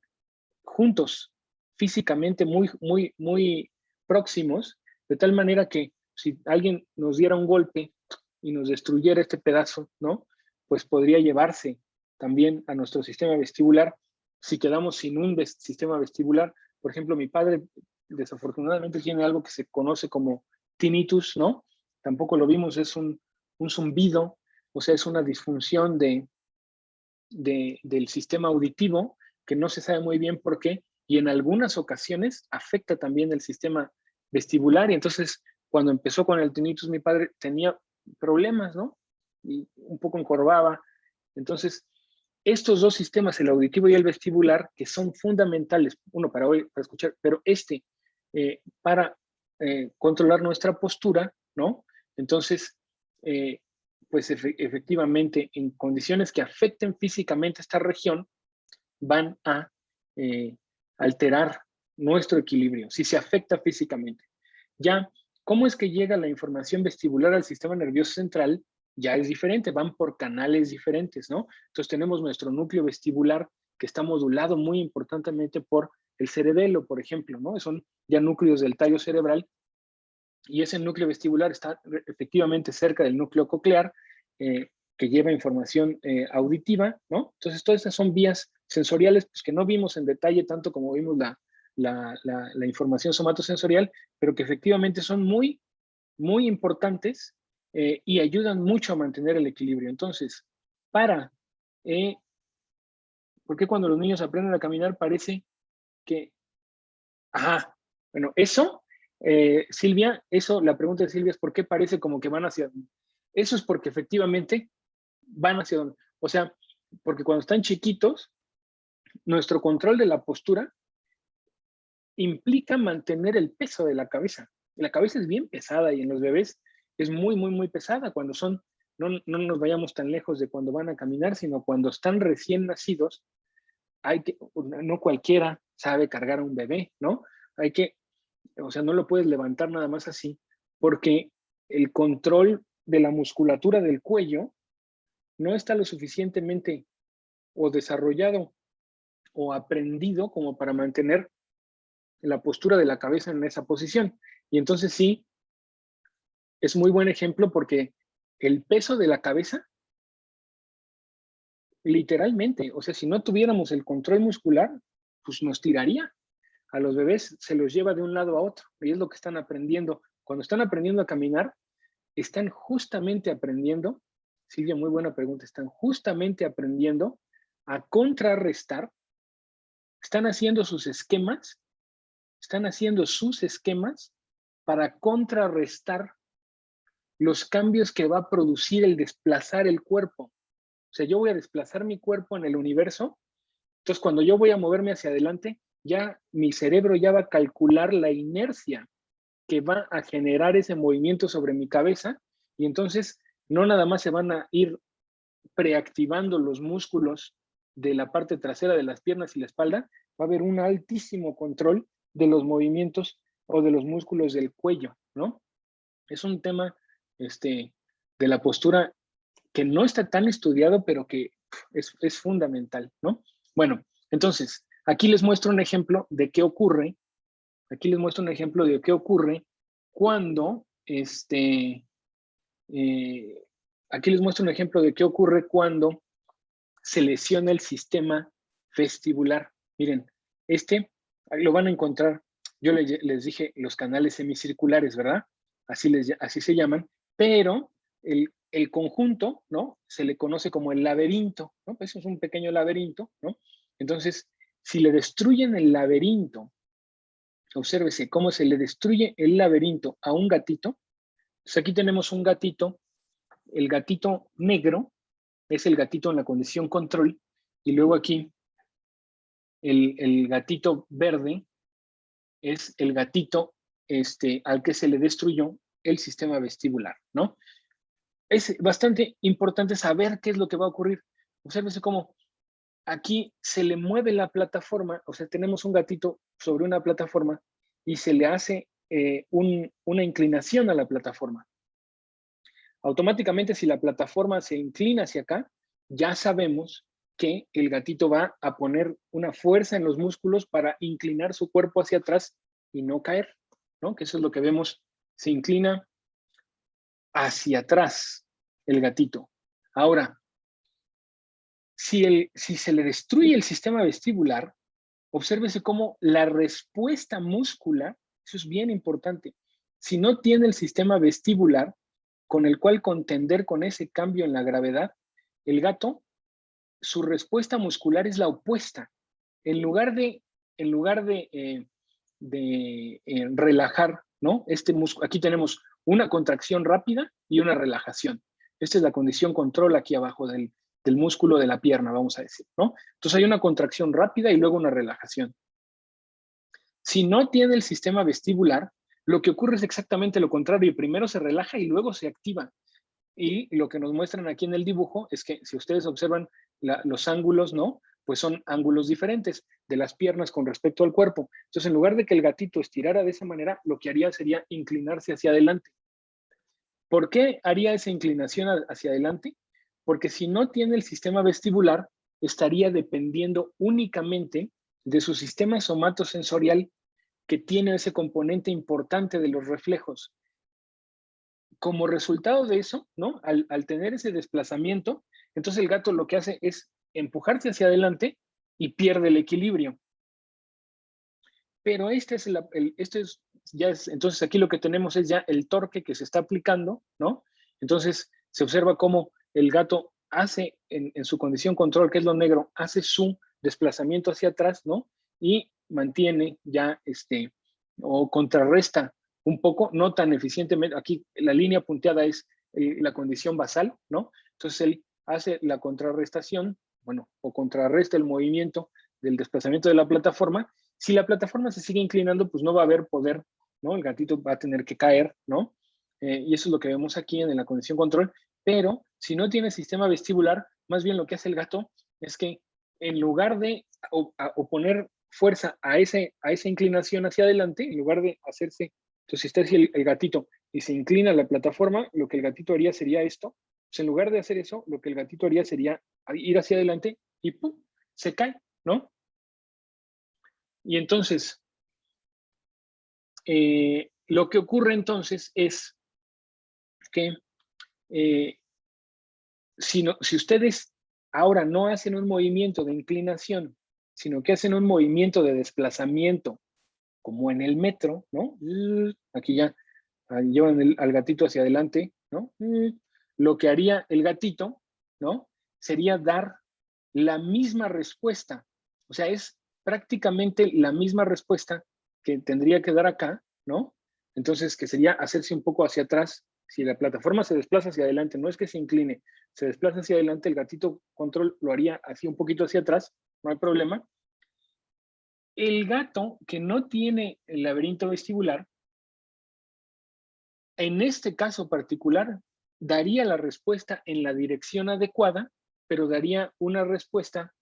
Speaker 1: juntos, físicamente muy, muy, muy próximos, de tal manera que si alguien nos diera un golpe y nos destruyera este pedazo, ¿no? Pues podría llevarse también a nuestro sistema vestibular. Si quedamos sin un sistema vestibular, por ejemplo, mi padre desafortunadamente tiene algo que se conoce como tinnitus, ¿no? Tampoco lo vimos, es un zumbido, o sea, es una disfunción del sistema auditivo que no se sabe muy bien por qué, y en algunas ocasiones afecta también el sistema vestibular. Y entonces, cuando empezó con el tinnitus, mi padre tenía problemas, ¿no? Y un poco encorvaba. Entonces, estos dos sistemas, el auditivo y el vestibular, que son fundamentales, uno para oír, para escuchar, pero para controlar nuestra postura, ¿no? Entonces, pues efectivamente, en condiciones que afecten físicamente esta región, van a alterar nuestro equilibrio, si se afecta físicamente. Ya, ¿cómo es que llega la información vestibular al sistema nervioso central? Ya es diferente, van por canales diferentes, ¿no? Entonces tenemos nuestro núcleo vestibular que está modulado muy importantemente por el cerebelo, por ejemplo, ¿no? Son ya núcleos del tallo cerebral, y ese núcleo vestibular está efectivamente cerca del núcleo coclear, que lleva información auditiva, ¿no? Entonces, todas estas son vías sensoriales pues, que no vimos en detalle tanto como vimos la información somatosensorial, pero que efectivamente son muy, muy importantes y ayudan mucho a mantener el equilibrio. Entonces, ¿por qué cuando los niños aprenden a caminar parece que, ajá, bueno, eso, Silvia, la pregunta de Silvia es ¿por qué parece como que van hacia dónde? Eso es porque efectivamente van hacia dónde. O sea, porque cuando están chiquitos, nuestro control de la postura implica mantener el peso de la cabeza. La cabeza es bien pesada y en los bebés es muy, muy, muy pesada cuando no nos vayamos tan lejos de cuando van a caminar, sino cuando están recién nacidos, no cualquiera sabe cargar a un bebé, ¿no? O sea, no lo puedes levantar nada más así, porque el control de la musculatura del cuello no está lo suficientemente o desarrollado o aprendido como para mantener la postura de la cabeza en esa posición. Y entonces sí, es muy buen ejemplo porque el peso de la cabeza, literalmente, o sea, si no tuviéramos el control muscular, pues nos tiraría. A los bebés se los lleva de un lado a otro y es lo que están aprendiendo. Cuando están aprendiendo a caminar, están justamente aprendiendo, Silvia, muy buena pregunta, están justamente aprendiendo a contrarrestar, están haciendo sus esquemas para contrarrestar los cambios que va a producir el desplazar el cuerpo. O sea, yo voy a desplazar mi cuerpo en el universo, entonces cuando yo voy a moverme hacia adelante, ya mi cerebro ya va a calcular la inercia que va a generar ese movimiento sobre mi cabeza, y entonces no nada más se van a ir preactivando los músculos de la parte trasera de las piernas y la espalda, va a haber un altísimo control de los movimientos o de los músculos del cuello, ¿no? Es un tema de la postura que no está tan estudiado, pero que es fundamental, ¿no? Bueno, entonces, aquí les muestro un ejemplo de qué ocurre. Aquí les muestro un ejemplo de qué ocurre cuando, aquí les muestro un ejemplo de qué ocurre cuando se lesiona el sistema vestibular. Miren, ahí lo van a encontrar, yo les dije los canales semicirculares, ¿verdad? Así se llaman, pero el conjunto, ¿no? Se le conoce como el laberinto, ¿no? Pues es un pequeño laberinto, ¿no? Entonces, si le destruyen el laberinto, obsérvese cómo se le destruye el laberinto a un gatito. Pues aquí tenemos un gatito, el gatito negro es el gatito en la condición control, y luego aquí el gatito verde es el gatito al que se le destruyó el sistema vestibular, ¿no? Es bastante importante saber qué es lo que va a ocurrir. Obsérvese cómo aquí se le mueve la plataforma, o sea, tenemos un gatito sobre una plataforma y se le hace una inclinación a la plataforma. Automáticamente, si la plataforma se inclina hacia acá, ya sabemos que el gatito va a poner una fuerza en los músculos para inclinar su cuerpo hacia atrás y no caer, ¿no? Que eso es lo que vemos, se inclina hacia atrás el gatito. Ahora, si se le destruye el sistema vestibular, obsérvese cómo la respuesta muscular, eso es bien importante, si no tiene el sistema vestibular con el cual contender con ese cambio en la gravedad, el gato, su respuesta muscular es la opuesta. En lugar de relajar, ¿no? Aquí tenemos una contracción rápida y una relajación. Esta es la condición control aquí abajo del músculo de la pierna, vamos a decir, ¿no? Entonces hay una contracción rápida y luego una relajación. Si no tiene el sistema vestibular, lo que ocurre es exactamente lo contrario. Primero se relaja y luego se activa. Y lo que nos muestran aquí en el dibujo es que si ustedes observan los ángulos, ¿no? Pues son ángulos diferentes de las piernas con respecto al cuerpo. Entonces, en lugar de que el gatito estirara de esa manera, lo que haría sería inclinarse hacia adelante. ¿Por qué haría esa inclinación hacia adelante? Porque si no tiene el sistema vestibular, estaría dependiendo únicamente de su sistema somatosensorial, que tiene ese componente importante de los reflejos. Como resultado de eso, ¿no? Al tener ese desplazamiento, entonces el gato lo que hace es empujarse hacia adelante y pierde el equilibrio. Pero entonces aquí lo que tenemos es ya el torque que se está aplicando, ¿no? Entonces se observa cómo el gato hace en su condición control, que es lo negro, hace su desplazamiento hacia atrás, ¿no? Y mantiene ya o contrarresta un poco, no tan eficientemente. Aquí la línea punteada es la condición basal, ¿no? Entonces él hace la contrarrestación, bueno, o contrarresta el movimiento del desplazamiento de la plataforma. Si la plataforma se sigue inclinando, pues no va a haber poder, ¿no? El gatito va a tener que caer, ¿no? Y eso es lo que vemos aquí en la condición control. Pero si no tiene sistema vestibular, más bien lo que hace el gato es que en lugar de oponer fuerza a esa inclinación hacia adelante, en lugar de hacerse, entonces si está así el gatito y se inclina la plataforma, lo que el gatito haría sería esto. Pues en lugar de hacer eso, lo que el gatito haría sería ir hacia adelante y ¡pum! Se cae, ¿no? Y entonces, lo que ocurre entonces es que si ustedes ahora no hacen un movimiento de inclinación, sino que hacen un movimiento de desplazamiento, como en el metro, ¿no? Aquí ya llevan al gatito hacia adelante, ¿no? Lo que haría el gatito, ¿no? Sería dar la misma respuesta. O sea, es prácticamente la misma respuesta que tendría que dar acá, ¿no? Entonces, que sería hacerse un poco hacia atrás. Si la plataforma se desplaza hacia adelante, no es que se incline, se desplaza hacia adelante, el gatito control lo haría así un poquito hacia atrás, no hay problema. El gato que no tiene el laberinto vestibular, en este caso particular, daría la respuesta en la dirección adecuada, pero daría una respuesta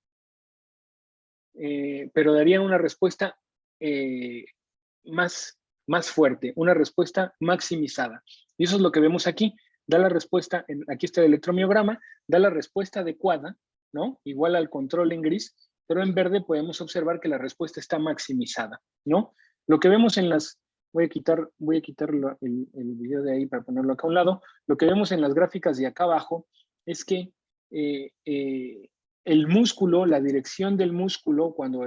Speaker 1: más fuerte, una respuesta maximizada. Y eso es lo que vemos aquí. Da la respuesta, aquí está el electromiograma, da la respuesta adecuada, ¿no? Igual al control en gris, pero en verde podemos observar que la respuesta está maximizada, ¿no? Lo que vemos en las... Voy a quitar el video de ahí para ponerlo acá a un lado. Lo que vemos en las gráficas de acá abajo es que el músculo, la dirección del músculo, cuando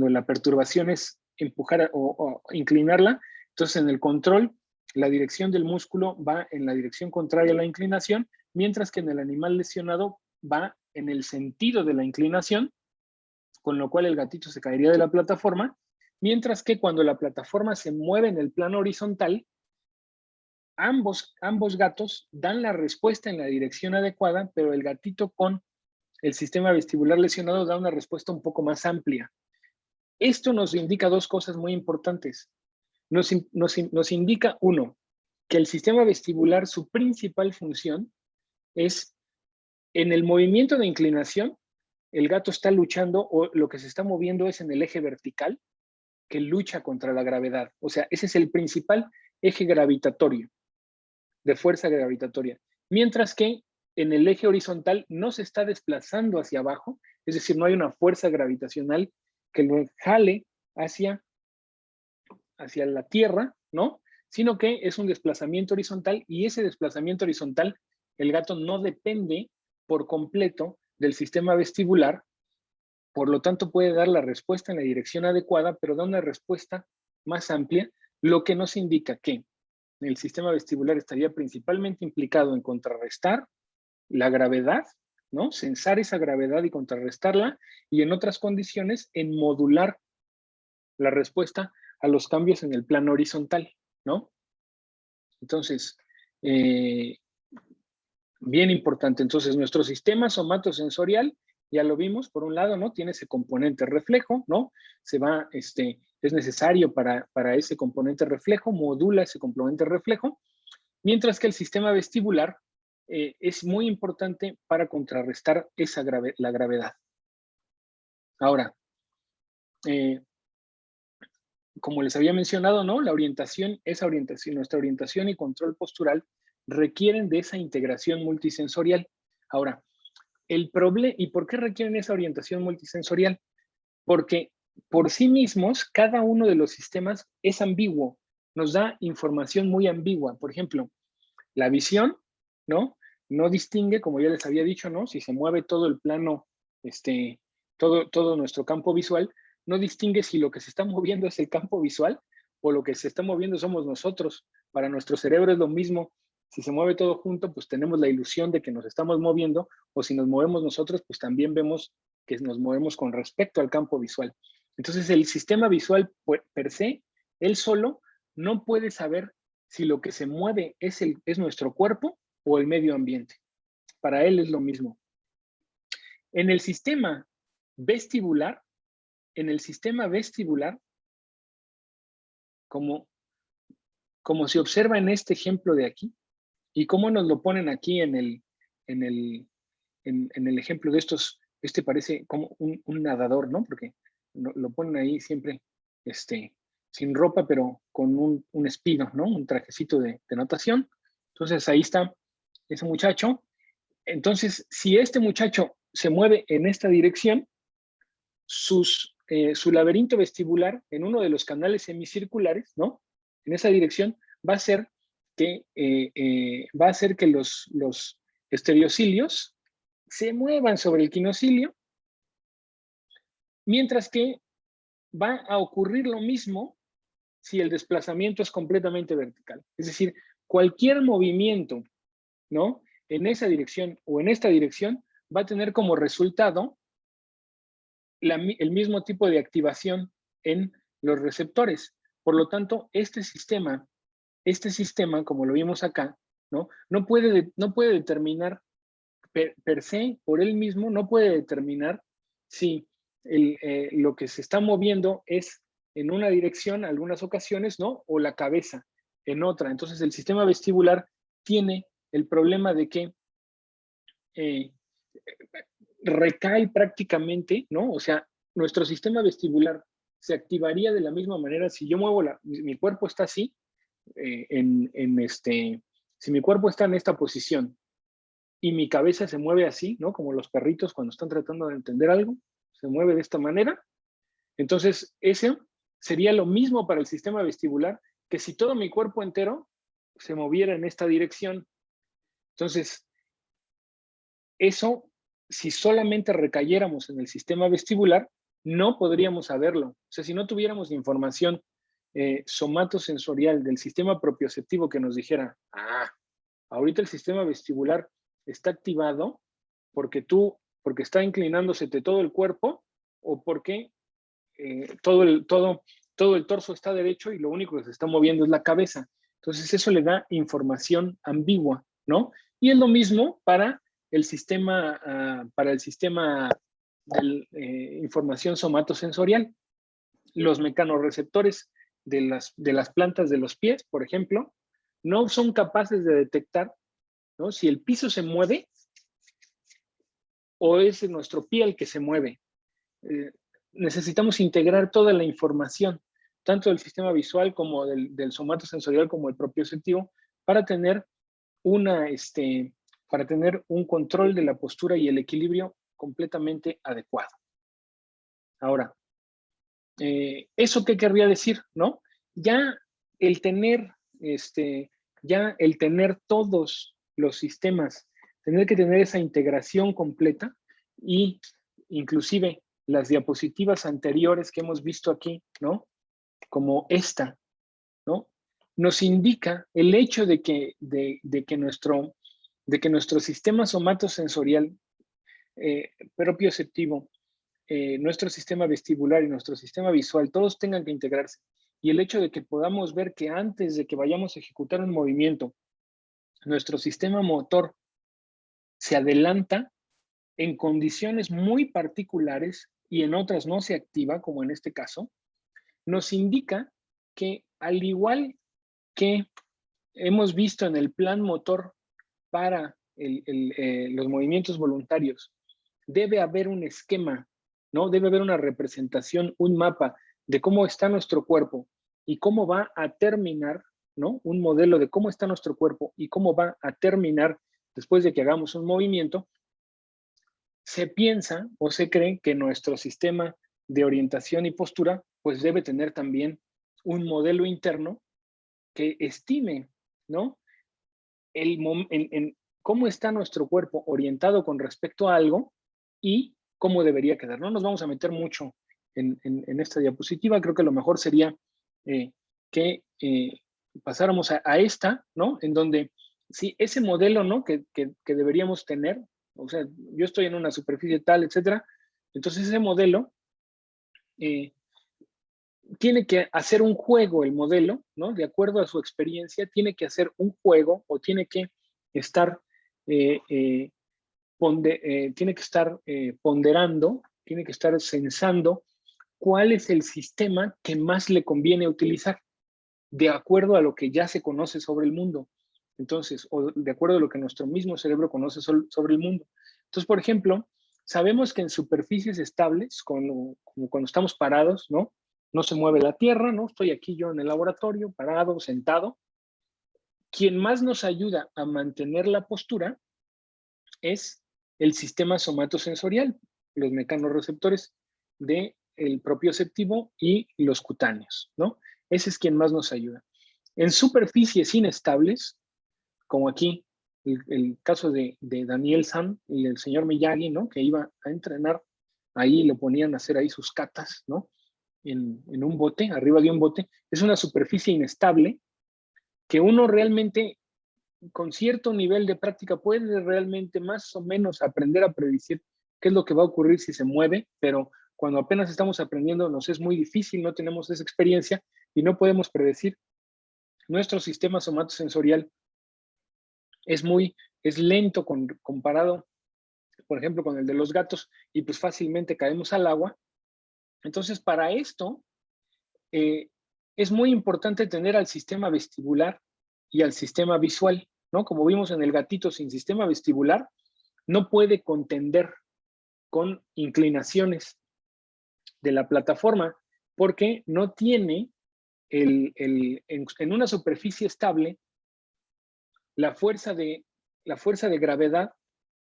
Speaker 1: la perturbación es empujar o inclinarla, entonces en el control, la dirección del músculo va en la dirección contraria a la inclinación, mientras que en el animal lesionado va en el sentido de la inclinación, con lo cual el gatito se caería de la plataforma, mientras que cuando la plataforma se mueve en el plano horizontal, ambos gatos dan la respuesta en la dirección adecuada, pero el gatito con el sistema vestibular lesionado da una respuesta un poco más amplia. Esto nos indica dos cosas muy importantes. Nos indica, uno, que el sistema vestibular, su principal función es, en el movimiento de inclinación, el gato está luchando, o lo que se está moviendo es en el eje vertical, que lucha contra la gravedad. O sea, ese es el principal eje gravitatorio, de fuerza gravitatoria. Mientras que en el eje horizontal no se está desplazando hacia abajo, es decir, no hay una fuerza gravitacional que lo jale hacia la Tierra, ¿no? Sino que es un desplazamiento horizontal, y ese desplazamiento horizontal, el gato no depende por completo del sistema vestibular, por lo tanto puede dar la respuesta en la dirección adecuada, pero da una respuesta más amplia, lo que nos indica que el sistema vestibular estaría principalmente implicado en contrarrestar la gravedad, ¿no? Sensar esa gravedad y contrarrestarla, y en otras condiciones en modular la respuesta a los cambios en el plano horizontal, ¿no? Entonces, bien importante. Entonces, nuestro sistema somatosensorial, ya lo vimos, por un lado, ¿no? Tiene ese componente reflejo, ¿no? Es necesario para ese componente reflejo, modula ese componente reflejo, mientras que el sistema vestibular es muy importante para contrarrestar la gravedad. Ahora, como les había mencionado, ¿no? Nuestra orientación y control postural requieren de esa integración multisensorial. Ahora, ¿y por qué requieren esa orientación multisensorial? Porque por sí mismos, cada uno de los sistemas es ambiguo, nos da información muy ambigua. Por ejemplo, la visión, ¿no? No distingue, como ya les había dicho, ¿no? Si se mueve todo el plano, todo nuestro campo visual, no distingue si lo que se está moviendo es el campo visual o lo que se está moviendo somos nosotros. Para nuestro cerebro es lo mismo. Si se mueve todo junto, pues tenemos la ilusión de que nos estamos moviendo, o si nos movemos nosotros, pues también vemos que nos movemos con respecto al campo visual. Entonces, el sistema visual per se, él solo, no puede saber si lo que se mueve es nuestro cuerpo o el medio ambiente. Para él es lo mismo. En el sistema vestibular, como se observa en este ejemplo de aquí, y cómo nos lo ponen aquí en el ejemplo de estos, parece como un nadador, ¿no? Porque lo ponen ahí siempre, sin ropa, pero con un speedo, ¿no? Un trajecito de natación. Entonces ahí está ese muchacho. Entonces, si este muchacho se mueve en esta dirección, su laberinto vestibular en uno de los canales semicirculares, ¿no? En esa dirección va a hacer que, los estereocilios se muevan sobre el quinocilio, mientras que va a ocurrir lo mismo si el desplazamiento es completamente vertical. Es decir, cualquier movimiento, ¿no? En esa dirección o en esta dirección va a tener como resultado el mismo tipo de activación en los receptores. Por lo tanto, este sistema, como lo vimos acá, no puede determinar per se, por él mismo, no puede determinar si lo que se está moviendo es en una dirección, algunas ocasiones, ¿no? O la cabeza en otra. Entonces, el sistema vestibular tiene el problema de que recae prácticamente, ¿no? O sea, nuestro sistema vestibular se activaría de la misma manera si yo muevo mi cuerpo está así, si mi cuerpo está en esta posición y mi cabeza se mueve así, ¿no? Como los perritos cuando están tratando de entender algo, se mueve de esta manera. Entonces, ese sería lo mismo para el sistema vestibular que si todo mi cuerpo entero se moviera en esta dirección. Entonces, eso, si solamente recayéramos en el sistema vestibular, no podríamos saberlo. O sea, si no tuviéramos información somatosensorial del sistema propioceptivo que nos dijera, ahorita el sistema vestibular está activado porque está inclinándosete todo el cuerpo o porque todo el torso está derecho y lo único que se está moviendo es la cabeza. Entonces eso le da información ambigua, ¿no? Y es lo mismo para el sistema de información somatosensorial. Los mecanorreceptores de las plantas de los pies, por ejemplo, no son capaces de detectar, ¿no?, si el piso se mueve o es nuestro pie el que se mueve. Necesitamos integrar toda la información, tanto del sistema visual como del somatosensorial como el propioceptivo, para tener un control de la postura y el equilibrio completamente adecuado. Ahora, ¿eso qué querría decir, no? Ya el tener todos los sistemas, tener que tener esa integración completa, y inclusive las diapositivas anteriores que hemos visto aquí, ¿no?, como esta, ¿no?, nos indica el hecho de que nuestro sistema somatosensorial propioceptivo, nuestro sistema vestibular y nuestro sistema visual, todos tengan que integrarse. Y el hecho de que podamos ver que antes de que vayamos a ejecutar un movimiento, nuestro sistema motor se adelanta en condiciones muy particulares y en otras no se activa, como en este caso, nos indica que, al igual que hemos visto en el plan motor para los movimientos voluntarios, debe haber un esquema, ¿no? Debe haber una representación, un mapa de cómo está nuestro cuerpo y cómo va a terminar, ¿no? Un modelo de cómo está nuestro cuerpo y cómo va a terminar después de que hagamos un movimiento. Se piensa o se cree que nuestro sistema de orientación y postura pues debe tener también un modelo interno que estime, ¿no?, en cómo está nuestro cuerpo orientado con respecto a algo y cómo debería quedar. No nos vamos a meter mucho en esta diapositiva. Creo que lo mejor sería que pasáramos a esta, ¿no?, en donde sí, ese modelo, ¿no?, que deberíamos tener. O sea, yo estoy en una superficie tal, etcétera. Entonces ese modelo tiene que hacer un juego, el modelo, ¿no?, de acuerdo a su experiencia, tiene que hacer un juego o tiene que estar, ponderando, tiene que estar censando cuál es el sistema que más le conviene utilizar, de acuerdo a lo que ya se conoce sobre el mundo. Entonces, o de acuerdo a lo que nuestro mismo cerebro conoce sobre el mundo. Entonces, por ejemplo, sabemos que en superficies estables, como cuando estamos parados, ¿no?, no se mueve la tierra, ¿no? Estoy aquí yo en el laboratorio, parado, sentado. Quien más nos ayuda a mantener la postura es el sistema somatosensorial, los mecanorreceptores del propioceptivo y los cutáneos, ¿no? Ese es quien más nos ayuda. En superficies inestables, como aquí, el caso de Daniel San y el señor Miyagi, ¿no?, que iba a entrenar, ahí le ponían a hacer ahí sus katas, ¿no?, en un bote, arriba de un bote. Es una superficie inestable que uno realmente, con cierto nivel de práctica, puede realmente más o menos aprender a predecir qué es lo que va a ocurrir si se mueve, pero cuando apenas estamos aprendiendo nos es muy difícil, no tenemos esa experiencia y no podemos predecir. Nuestro sistema somatosensorial es lento comparado, por ejemplo, con el de los gatos, y pues fácilmente caemos al agua. Entonces, para esto, es muy importante tener al sistema vestibular y al sistema visual, ¿no? Como vimos en el gatito, sin sistema vestibular, no puede contender con inclinaciones de la plataforma porque no tiene en una superficie estable la fuerza de gravedad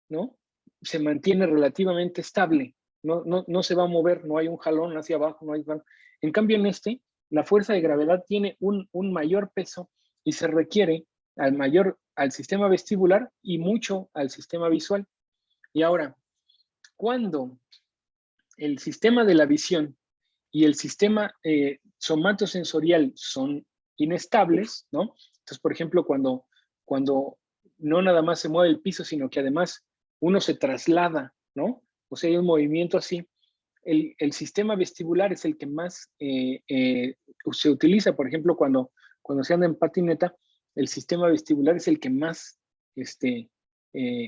Speaker 1: ¿no? Se mantiene relativamente estable, no se va a mover, no hay un jalón hacia abajo, no hay jalón. En cambio, en este, la fuerza de gravedad tiene un mayor peso y se requiere al sistema vestibular y mucho al sistema visual. Y ahora, cuando el sistema de la visión y el sistema somatosensorial son inestables, ¿no? Entonces, por ejemplo, cuando no nada más se mueve el piso, sino que además uno se traslada, ¿no? O sea, hay un movimiento así. El sistema vestibular es el que más se utiliza, por ejemplo, cuando se anda en patineta, el sistema vestibular es el que más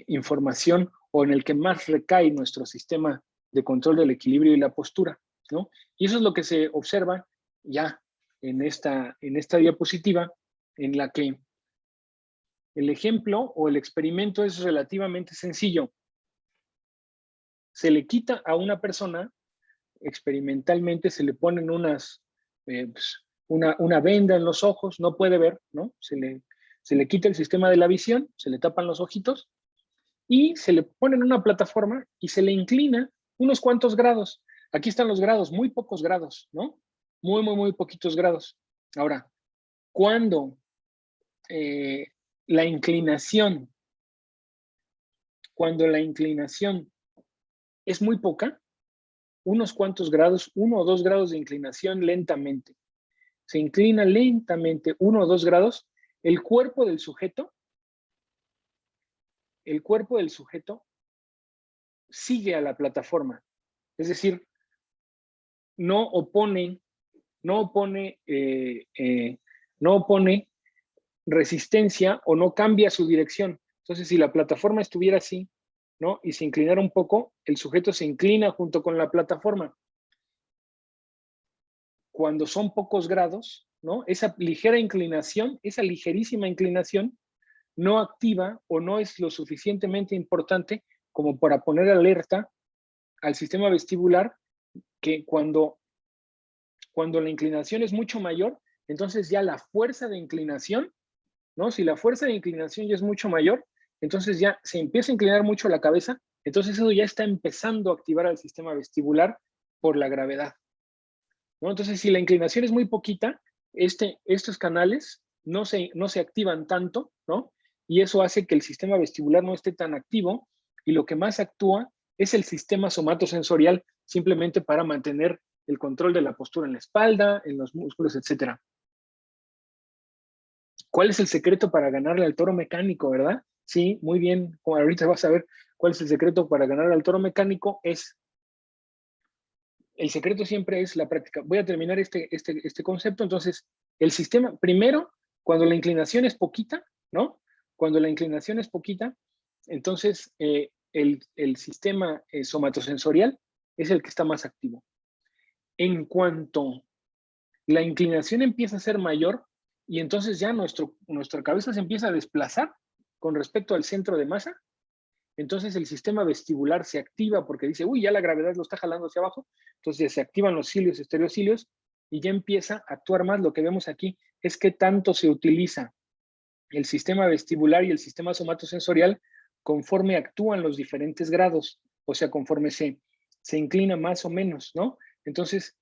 Speaker 1: información o en el que más recae nuestro sistema de control del equilibrio y la postura, ¿no? Y eso es lo que se observa ya en esta diapositiva, en la que el ejemplo o el experimento es relativamente sencillo. Se le quita a una persona, experimentalmente se le ponen una venda en los ojos, no puede ver, ¿no? Se le quita el sistema de la visión, se le tapan los ojitos y se le pone en una plataforma y se le inclina unos cuantos grados. Aquí están los grados, muy pocos grados, ¿no? Muy poquitos grados. Ahora, cuando la inclinación es muy poca, unos cuantos grados, 1 o 2 grados de inclinación lentamente. Se inclina lentamente 1 o 2 grados, el cuerpo del sujeto sigue a la plataforma. Es decir, no opone resistencia o no cambia su dirección. Entonces, si la plataforma estuviera así, ¿no? Y se inclinara un poco, el sujeto se inclina junto con la plataforma. Cuando son pocos grados, ¿no? Esa ligera inclinación, esa ligerísima inclinación, no activa o no es lo suficientemente importante como para poner alerta al sistema vestibular que cuando la inclinación es mucho mayor, entonces ya la fuerza de inclinación, ¿no? Si la fuerza de inclinación ya es mucho mayor, entonces ya se empieza a inclinar mucho la cabeza, entonces eso ya está empezando a activar al sistema vestibular por la gravedad, ¿no? Entonces, si la inclinación es muy poquita, estos canales no se activan tanto, ¿no? Y eso hace que el sistema vestibular no esté tan activo y lo que más actúa es el sistema somatosensorial simplemente para mantener el control de la postura en la espalda, en los músculos, etc. ¿Cuál es el secreto para ganarle al toro mecánico, verdad? Sí, muy bien. Como ahorita vas a ver cuál es el secreto para ganarle al toro mecánico. El secreto siempre es la práctica. Voy a terminar este concepto. Entonces, el sistema, primero, cuando la inclinación es poquita, ¿no? Cuando la inclinación es poquita, entonces el sistema somatosensorial es el que está más activo. En cuanto la inclinación empieza a ser mayor y entonces ya nuestra cabeza se empieza a desplazar con respecto al centro de masa, entonces el sistema vestibular se activa porque dice, uy, ya la gravedad lo está jalando hacia abajo, entonces se activan los cilios, estereocilios y ya empieza a actuar más. Lo que vemos aquí es que tanto se utiliza el sistema vestibular y el sistema somatosensorial conforme actúan los diferentes grados, o sea, conforme se inclina más o menos, ¿no? Entonces,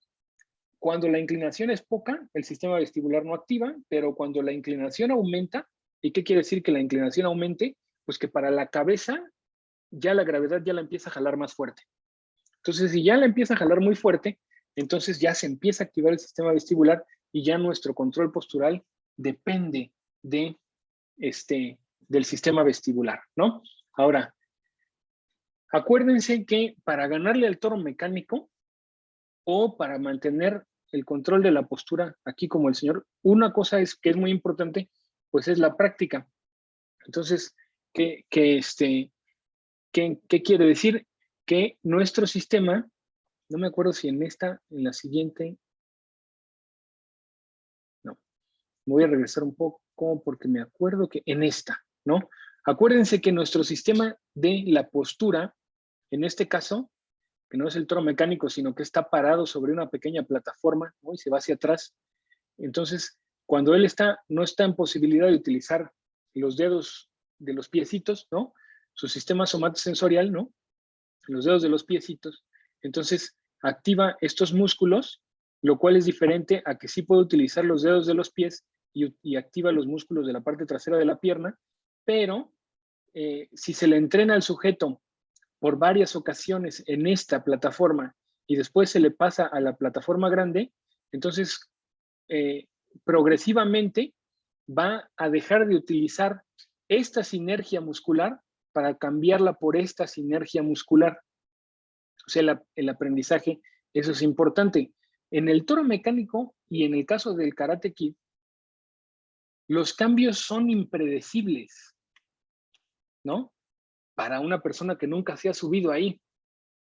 Speaker 1: cuando la inclinación es poca, el sistema vestibular no activa, pero cuando la inclinación aumenta, ¿y qué quiere decir que la inclinación aumente? Pues que para la cabeza ya la gravedad ya la empieza a jalar más fuerte. Entonces, si ya la empieza a jalar muy fuerte, entonces ya se empieza a activar el sistema vestibular y ya nuestro control postural depende del sistema vestibular, ¿no? Ahora, acuérdense que para ganarle al toro mecánico o para mantener el control de la postura, aquí como el señor, una cosa es que es muy importante, pues es la práctica. Entonces, ¿qué quiere decir? Que nuestro sistema, no me acuerdo si en la siguiente, no, me voy a regresar un poco porque me acuerdo que en esta, ¿no? Acuérdense que nuestro sistema de la postura, en este caso, que no es el toro mecánico, sino que está parado sobre una pequeña plataforma, ¿no? Y se va hacia atrás. Entonces, cuando él no está en posibilidad de utilizar los dedos de los piecitos, ¿no? su sistema somatosensorial, ¿no? Los dedos de los piecitos. Entonces, activa estos músculos, lo cual es diferente a que sí puede utilizar los dedos de los pies y activa los músculos de la parte trasera de la pierna, pero si se le entrena al sujeto por varias ocasiones en esta plataforma y después se le pasa a la plataforma grande, entonces progresivamente va a dejar de utilizar esta sinergia muscular para cambiarla por esta sinergia muscular. O sea, el aprendizaje, eso es importante. En el toro mecánico y en el caso del Karate Kid, los cambios son impredecibles, ¿no? Para una persona que nunca se ha subido ahí.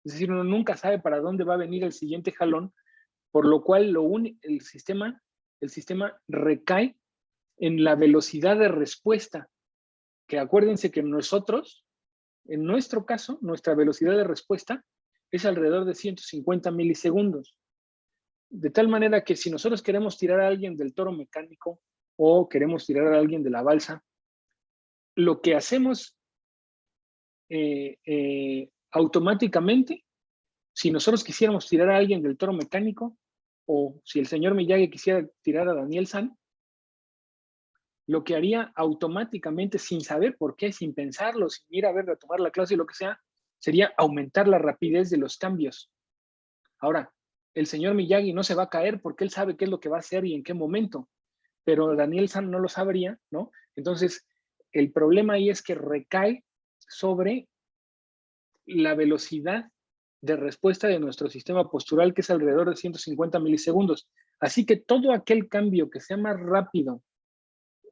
Speaker 1: Es decir, uno nunca sabe para dónde va a venir el siguiente jalón, por lo cual el sistema recae en la velocidad de respuesta, que acuérdense que nosotros, en nuestro caso, nuestra velocidad de respuesta es alrededor de 150 milisegundos. De tal manera que si nosotros queremos tirar a alguien del toro mecánico o queremos tirar a alguien de la balsa, lo que hacemos automáticamente, si nosotros quisiéramos tirar a alguien del toro mecánico o si el señor Miyagi quisiera tirar a Daniel San, lo que haría automáticamente, sin saber por qué, sin pensarlo, sin ir a ver, a tomar la clase y lo que sea, sería aumentar la rapidez de los cambios. Ahora, el señor Miyagi no se va a caer porque él sabe qué es lo que va a hacer y en qué momento, pero Daniel San no lo sabría, ¿no? Entonces, el problema ahí es que recae sobre la velocidad de respuesta de nuestro sistema postural, que es alrededor de 150 milisegundos. Así que todo aquel cambio que sea más rápido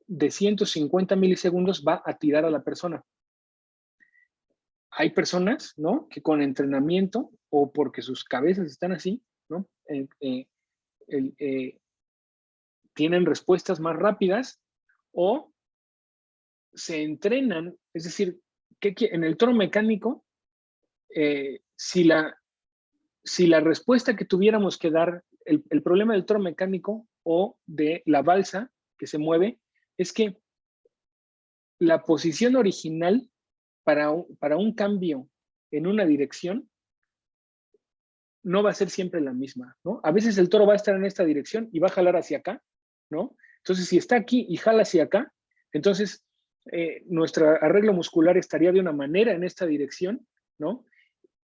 Speaker 1: de 150 milisegundos va a tirar a la persona. Hay personas, ¿no?, que con entrenamiento o porque sus cabezas están así, ¿no?, tienen respuestas más rápidas o se entrenan. Es decir, en el toro mecánico, si la respuesta que tuviéramos que dar, el problema del toro mecánico o de la balsa que se mueve, es que la posición original para un cambio en una dirección no va a ser siempre la misma, ¿no? A veces el toro va a estar en esta dirección y va a jalar hacia acá, ¿no? Entonces, si está aquí y jala hacia acá, entonces nuestro arreglo muscular estaría de una manera en esta dirección, ¿no?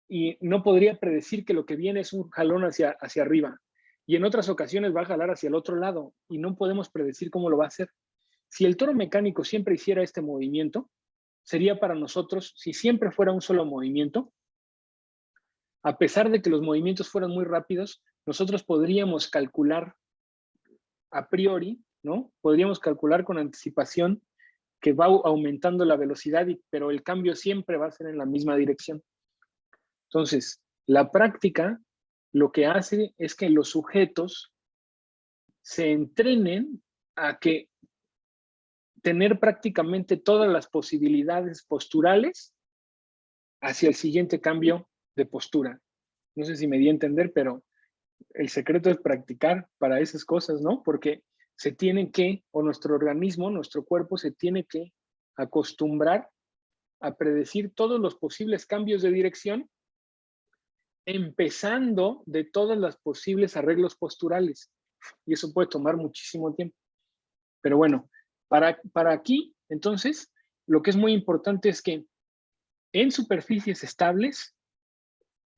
Speaker 1: Y no podría predecir que lo que viene es un jalón hacia arriba. Y en otras ocasiones va a jalar hacia el otro lado y no podemos predecir cómo lo va a hacer. Si el toro mecánico siempre hiciera este movimiento, sería para nosotros, si siempre fuera un solo movimiento, a pesar de que los movimientos fueran muy rápidos, nosotros podríamos calcular a priori, ¿no? Podríamos calcular con anticipación que va aumentando la velocidad, pero el cambio siempre va a ser en la misma dirección. Entonces, la práctica lo que hace es que los sujetos se entrenen a que tener prácticamente todas las posibilidades posturales hacia el siguiente cambio de postura. No sé si me di a entender, pero el secreto es practicar para esas cosas, ¿no? Porque se tiene que, o nuestro organismo, nuestro cuerpo se tiene que acostumbrar a predecir todos los posibles cambios de dirección, empezando de todos los posibles arreglos posturales. Y eso puede tomar muchísimo tiempo. Pero bueno, para aquí, entonces, lo que es muy importante es que en superficies estables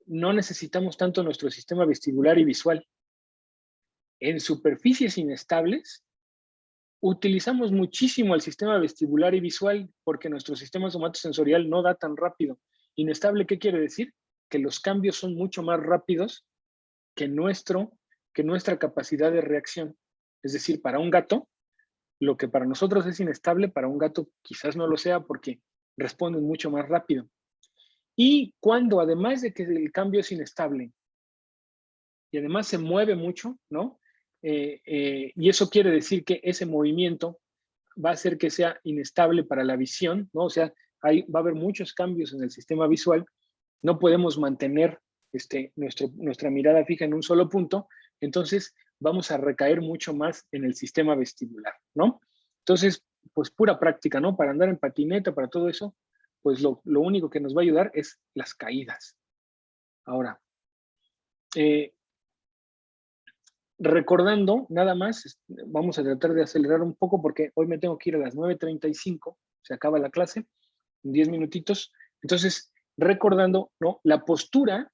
Speaker 1: no necesitamos tanto nuestro sistema vestibular y visual. En superficies inestables utilizamos muchísimo el sistema vestibular y visual porque nuestro sistema somatosensorial no da tan rápido. Inestable, ¿qué quiere decir? Que los cambios son mucho más rápidos que nuestra capacidad de reacción. Es decir, para un gato, lo que para nosotros es inestable, para un gato quizás no lo sea porque responden mucho más rápido. Y cuando además de que el cambio es inestable y además se mueve mucho, ¿no? Y eso quiere decir que ese movimiento va a hacer que sea inestable para la visión, ¿no? O sea, va a haber muchos cambios en el sistema visual. No podemos mantener nuestra mirada fija en un solo punto, entonces vamos a recaer mucho más en el sistema vestibular, ¿no? Entonces, pues pura práctica, ¿no? Para andar en patineta, para todo eso, pues lo único que nos va a ayudar es las caídas. Ahora, recordando, nada más, vamos a tratar de acelerar un poco porque hoy me tengo que ir a las 9:35, se acaba la clase, en 10 minutitos. Entonces, recordando, ¿no? La postura,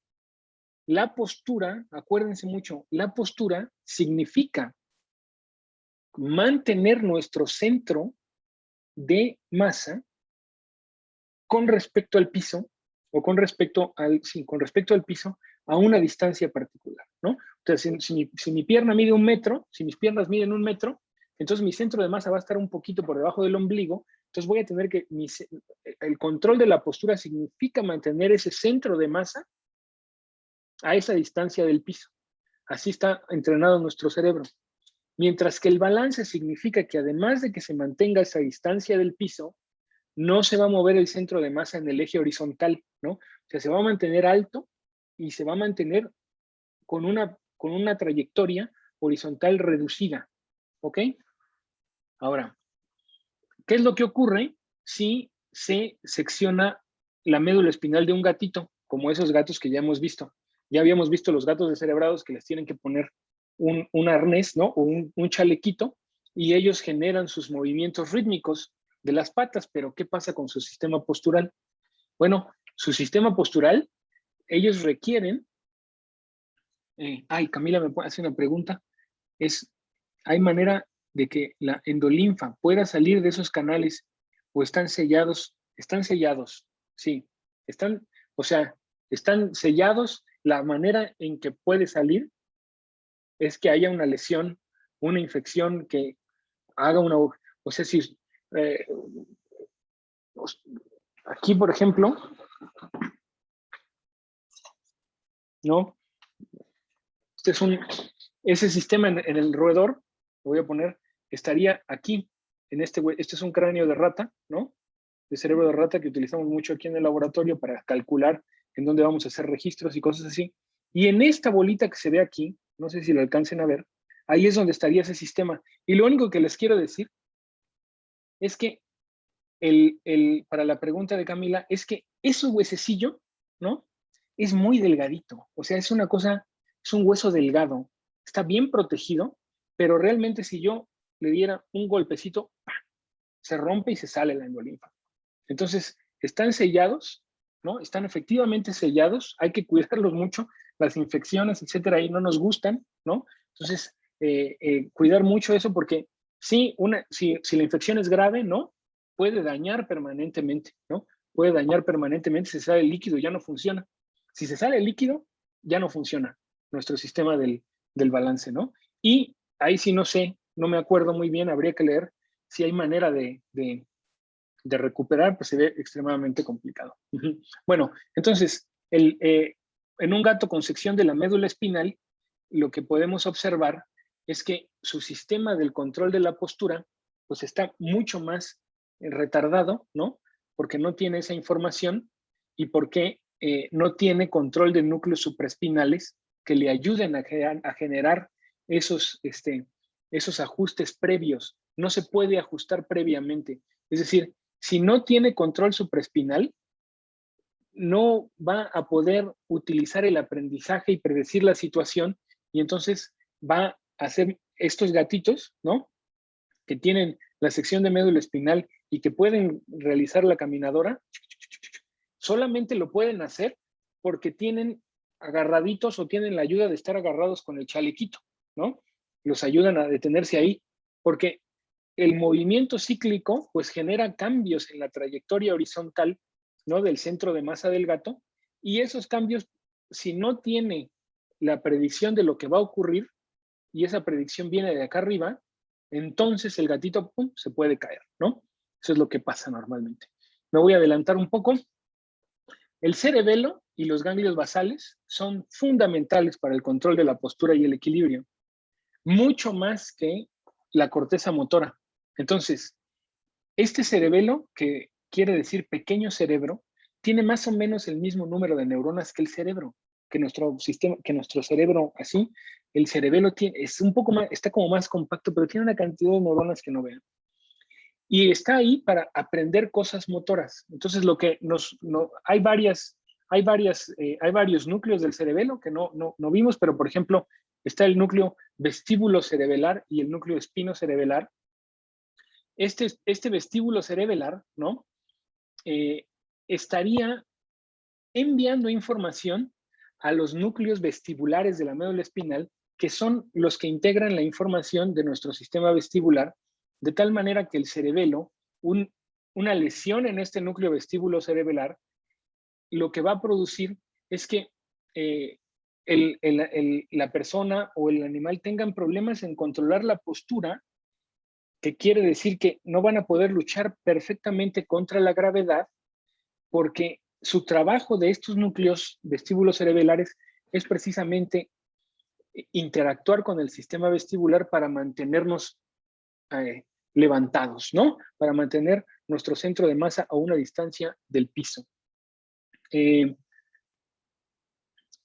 Speaker 1: acuérdense mucho, la postura significa mantener nuestro centro de masa con respecto al piso, o con respecto al piso, a una distancia particular, ¿no? Entonces, si mi pierna mide 1 metro, si mis piernas miden 1 metro, entonces mi centro de masa va a estar un poquito por debajo del ombligo, entonces voy a tener que, el control de la postura significa mantener ese centro de masa a esa distancia del piso. Así está entrenado nuestro cerebro. Mientras que el balance significa que además de que se mantenga esa distancia del piso, no se va a mover el centro de masa en el eje horizontal, ¿no? O sea, se va a mantener alto y se va a mantener con una trayectoria horizontal reducida, ¿ok? Ahora, ¿qué es lo que ocurre si se secciona la médula espinal de un gatito, como esos gatos que ya hemos visto? Ya habíamos visto los gatos descerebrados que les tienen que poner un arnés, ¿no? O un chalequito, y ellos generan sus movimientos rítmicos de las patas, pero ¿qué pasa con su sistema postural? Bueno, su sistema postural, ellos requieren, Camila me hace una pregunta, ¿hay manera de que la endolinfa pueda salir de esos canales o están sellados? Están sellados, sí, están sellados. La manera en que puede salir es que haya una lesión, una infección que haga una, o sea, si aquí, por ejemplo, ¿no? Ese sistema en el roedor, lo voy a poner, estaría aquí, este es un cráneo de rata, ¿no? De cerebro de rata que utilizamos mucho aquí en el laboratorio para calcular en dónde vamos a hacer registros y cosas así. Y en esta bolita que se ve aquí, no sé si lo alcancen a ver, ahí es donde estaría ese sistema. Y lo único que les quiero decir es que para la pregunta de Camila, es que ese huesecillo, ¿no? Es muy delgadito. O sea, es un hueso delgado. Está bien protegido, pero realmente si yo le diera un golpecito, ¡pah!, se rompe y se sale la endolinfa. Entonces, están sellados, ¿no? Están efectivamente sellados. Hay que cuidarlos mucho. Las infecciones, etcétera, ahí no nos gustan, ¿no? Entonces, cuidar mucho eso porque si la infección es grave, ¿no? Puede dañar permanentemente, ¿no? Puede dañar permanentemente. Si sale el líquido, ya no funciona. Si se sale el líquido, ya no funciona nuestro sistema del balance, ¿no? Y ahí sí no sé, no me acuerdo muy bien, habría que leer si hay manera de recuperar, pues se ve extremadamente complicado. Bueno, entonces, en un gato con sección de la médula espinal, lo que podemos observar es que su sistema del control de la postura, pues está mucho más retardado, ¿no? Porque no tiene esa información y porque no tiene control de núcleos supraespinales que le ayuden a generar esos ajustes previos. No se puede ajustar previamente. Es decir, si no tiene control supraespinal, no va a poder utilizar el aprendizaje y predecir la situación, y entonces va a hacer estos gatitos, ¿no? Que tienen la sección de médula espinal y que pueden realizar la caminadora, solamente lo pueden hacer porque tienen agarraditos o tienen la ayuda de estar agarrados con el chalequito, ¿no? Los ayudan a detenerse ahí, porque el movimiento cíclico pues genera cambios en la trayectoria horizontal, ¿no? Del centro de masa del gato, y esos cambios, si no tiene la predicción de lo que va a ocurrir, y esa predicción viene de acá arriba, entonces el gatito, ¡pum!, se puede caer, ¿no? Eso es lo que pasa normalmente. Me voy a adelantar un poco. El cerebelo y los ganglios basales son fundamentales para el control de la postura y el equilibrio, mucho más que la corteza motora. Entonces, este cerebelo, que quiere decir pequeño cerebro, tiene más o menos el mismo número de neuronas que el cerebro, que nuestro cerebro así. El cerebelo es un poco más, está como más compacto, pero tiene una cantidad de neuronas que no vean. y está ahí para aprender cosas motoras. Entonces, hay varios núcleos del cerebelo que no vimos, pero por ejemplo, está el núcleo vestíbulo cerebelar y el núcleo espinocerebelar. Este vestíbulo cerebelar, ¿no? Estaría enviando información a los núcleos vestibulares de la médula espinal, que son los que integran la información de nuestro sistema vestibular, de tal manera que el cerebelo, una lesión en este núcleo vestíbulo cerebelar, lo que va a producir es que la persona o el animal tengan problemas en controlar la postura, que quiere decir que no van a poder luchar perfectamente contra la gravedad, porque su trabajo de estos núcleos vestíbulos cerebelares es precisamente interactuar con el sistema vestibular para mantenernos levantados, ¿no? Para mantener nuestro centro de masa a una distancia del piso.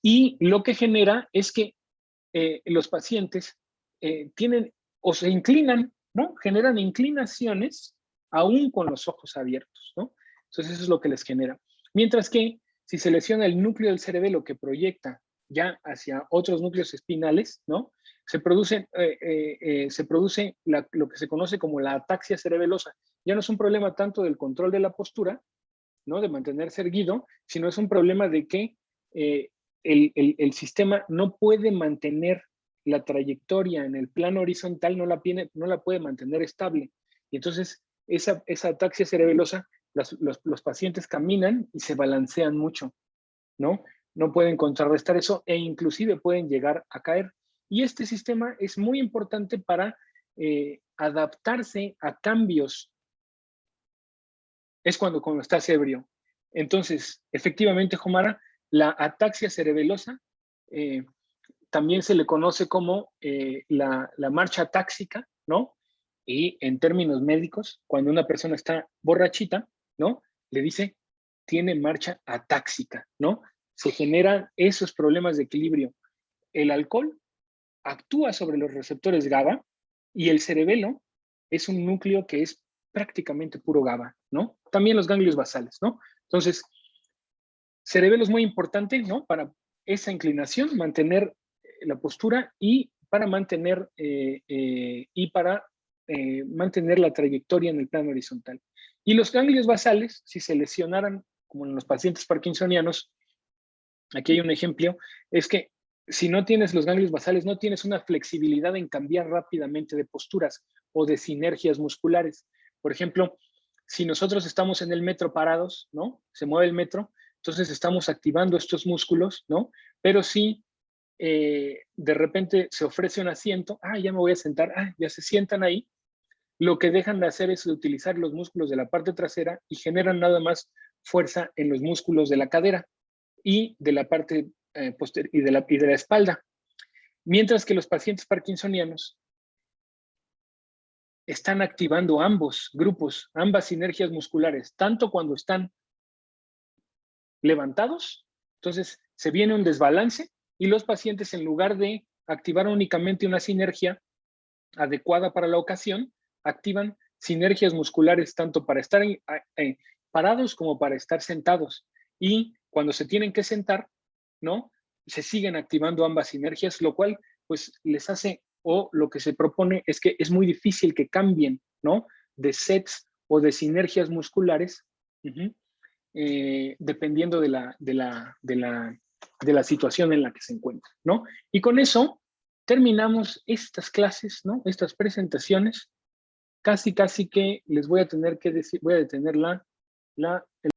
Speaker 1: Y lo que genera es que los pacientes tienen o se inclinan, ¿no? Generan inclinaciones aún con los ojos abiertos, ¿no? Entonces eso es lo que les genera. Mientras que si se lesiona el núcleo del cerebelo que proyecta ya hacia otros núcleos espinales, ¿no? Se produce lo que se conoce como la ataxia cerebelosa. Ya no es un problema tanto del control de la postura, ¿no? De mantenerse erguido, sino es un problema de que el sistema no puede mantener la trayectoria en el plano horizontal, no la puede mantener estable. Y entonces esa ataxia cerebelosa, los pacientes caminan y se balancean mucho, ¿no? No pueden contrarrestar eso e inclusive pueden llegar a caer. Y este sistema es muy importante para adaptarse a cambios. Es cuando estás ebrio. Entonces, efectivamente, Jomara, la ataxia cerebelosa también se le conoce como la marcha atáxica, ¿no? Y en términos médicos, cuando una persona está borrachita, ¿no? Le dice, tiene marcha atáxica, ¿no? Se generan esos problemas de equilibrio. El alcohol actúa sobre los receptores GABA y el cerebelo es un núcleo que es prácticamente puro GABA, ¿no? También los ganglios basales, ¿no? Entonces, cerebelo es muy importante, ¿no? Para esa inclinación, mantener la postura y para mantener la trayectoria en el plano horizontal. Y los ganglios basales, si se lesionaran, como en los pacientes parkinsonianos, aquí hay un ejemplo, es que si no tienes los ganglios basales, no tienes una flexibilidad en cambiar rápidamente de posturas o de sinergias musculares. Por ejemplo, si nosotros estamos en el metro parados, ¿no? Se mueve el metro, entonces estamos activando estos músculos, ¿no? Pero si de repente se ofrece un asiento, ya me voy a sentar, ya se sientan ahí, lo que dejan de hacer es utilizar los músculos de la parte trasera y generan nada más fuerza en los músculos de la cadera y de la parte posterior y de la espalda. Mientras que los pacientes parkinsonianos están activando ambos grupos, ambas sinergias musculares, tanto cuando están levantados, entonces se viene un desbalance y los pacientes, en lugar de activar únicamente una sinergia adecuada para la ocasión, activan sinergias musculares tanto para estar parados como para estar sentados. Y cuando se tienen que sentar, ¿no? Se siguen activando ambas sinergias, lo cual pues les hace, o lo que se propone es que es muy difícil que cambien, ¿no? De sets o de sinergias musculares, dependiendo de la situación en la que se encuentran, ¿no? Y con eso terminamos estas clases, ¿no? Estas presentaciones. Casi que les voy a tener que decir, voy a detener el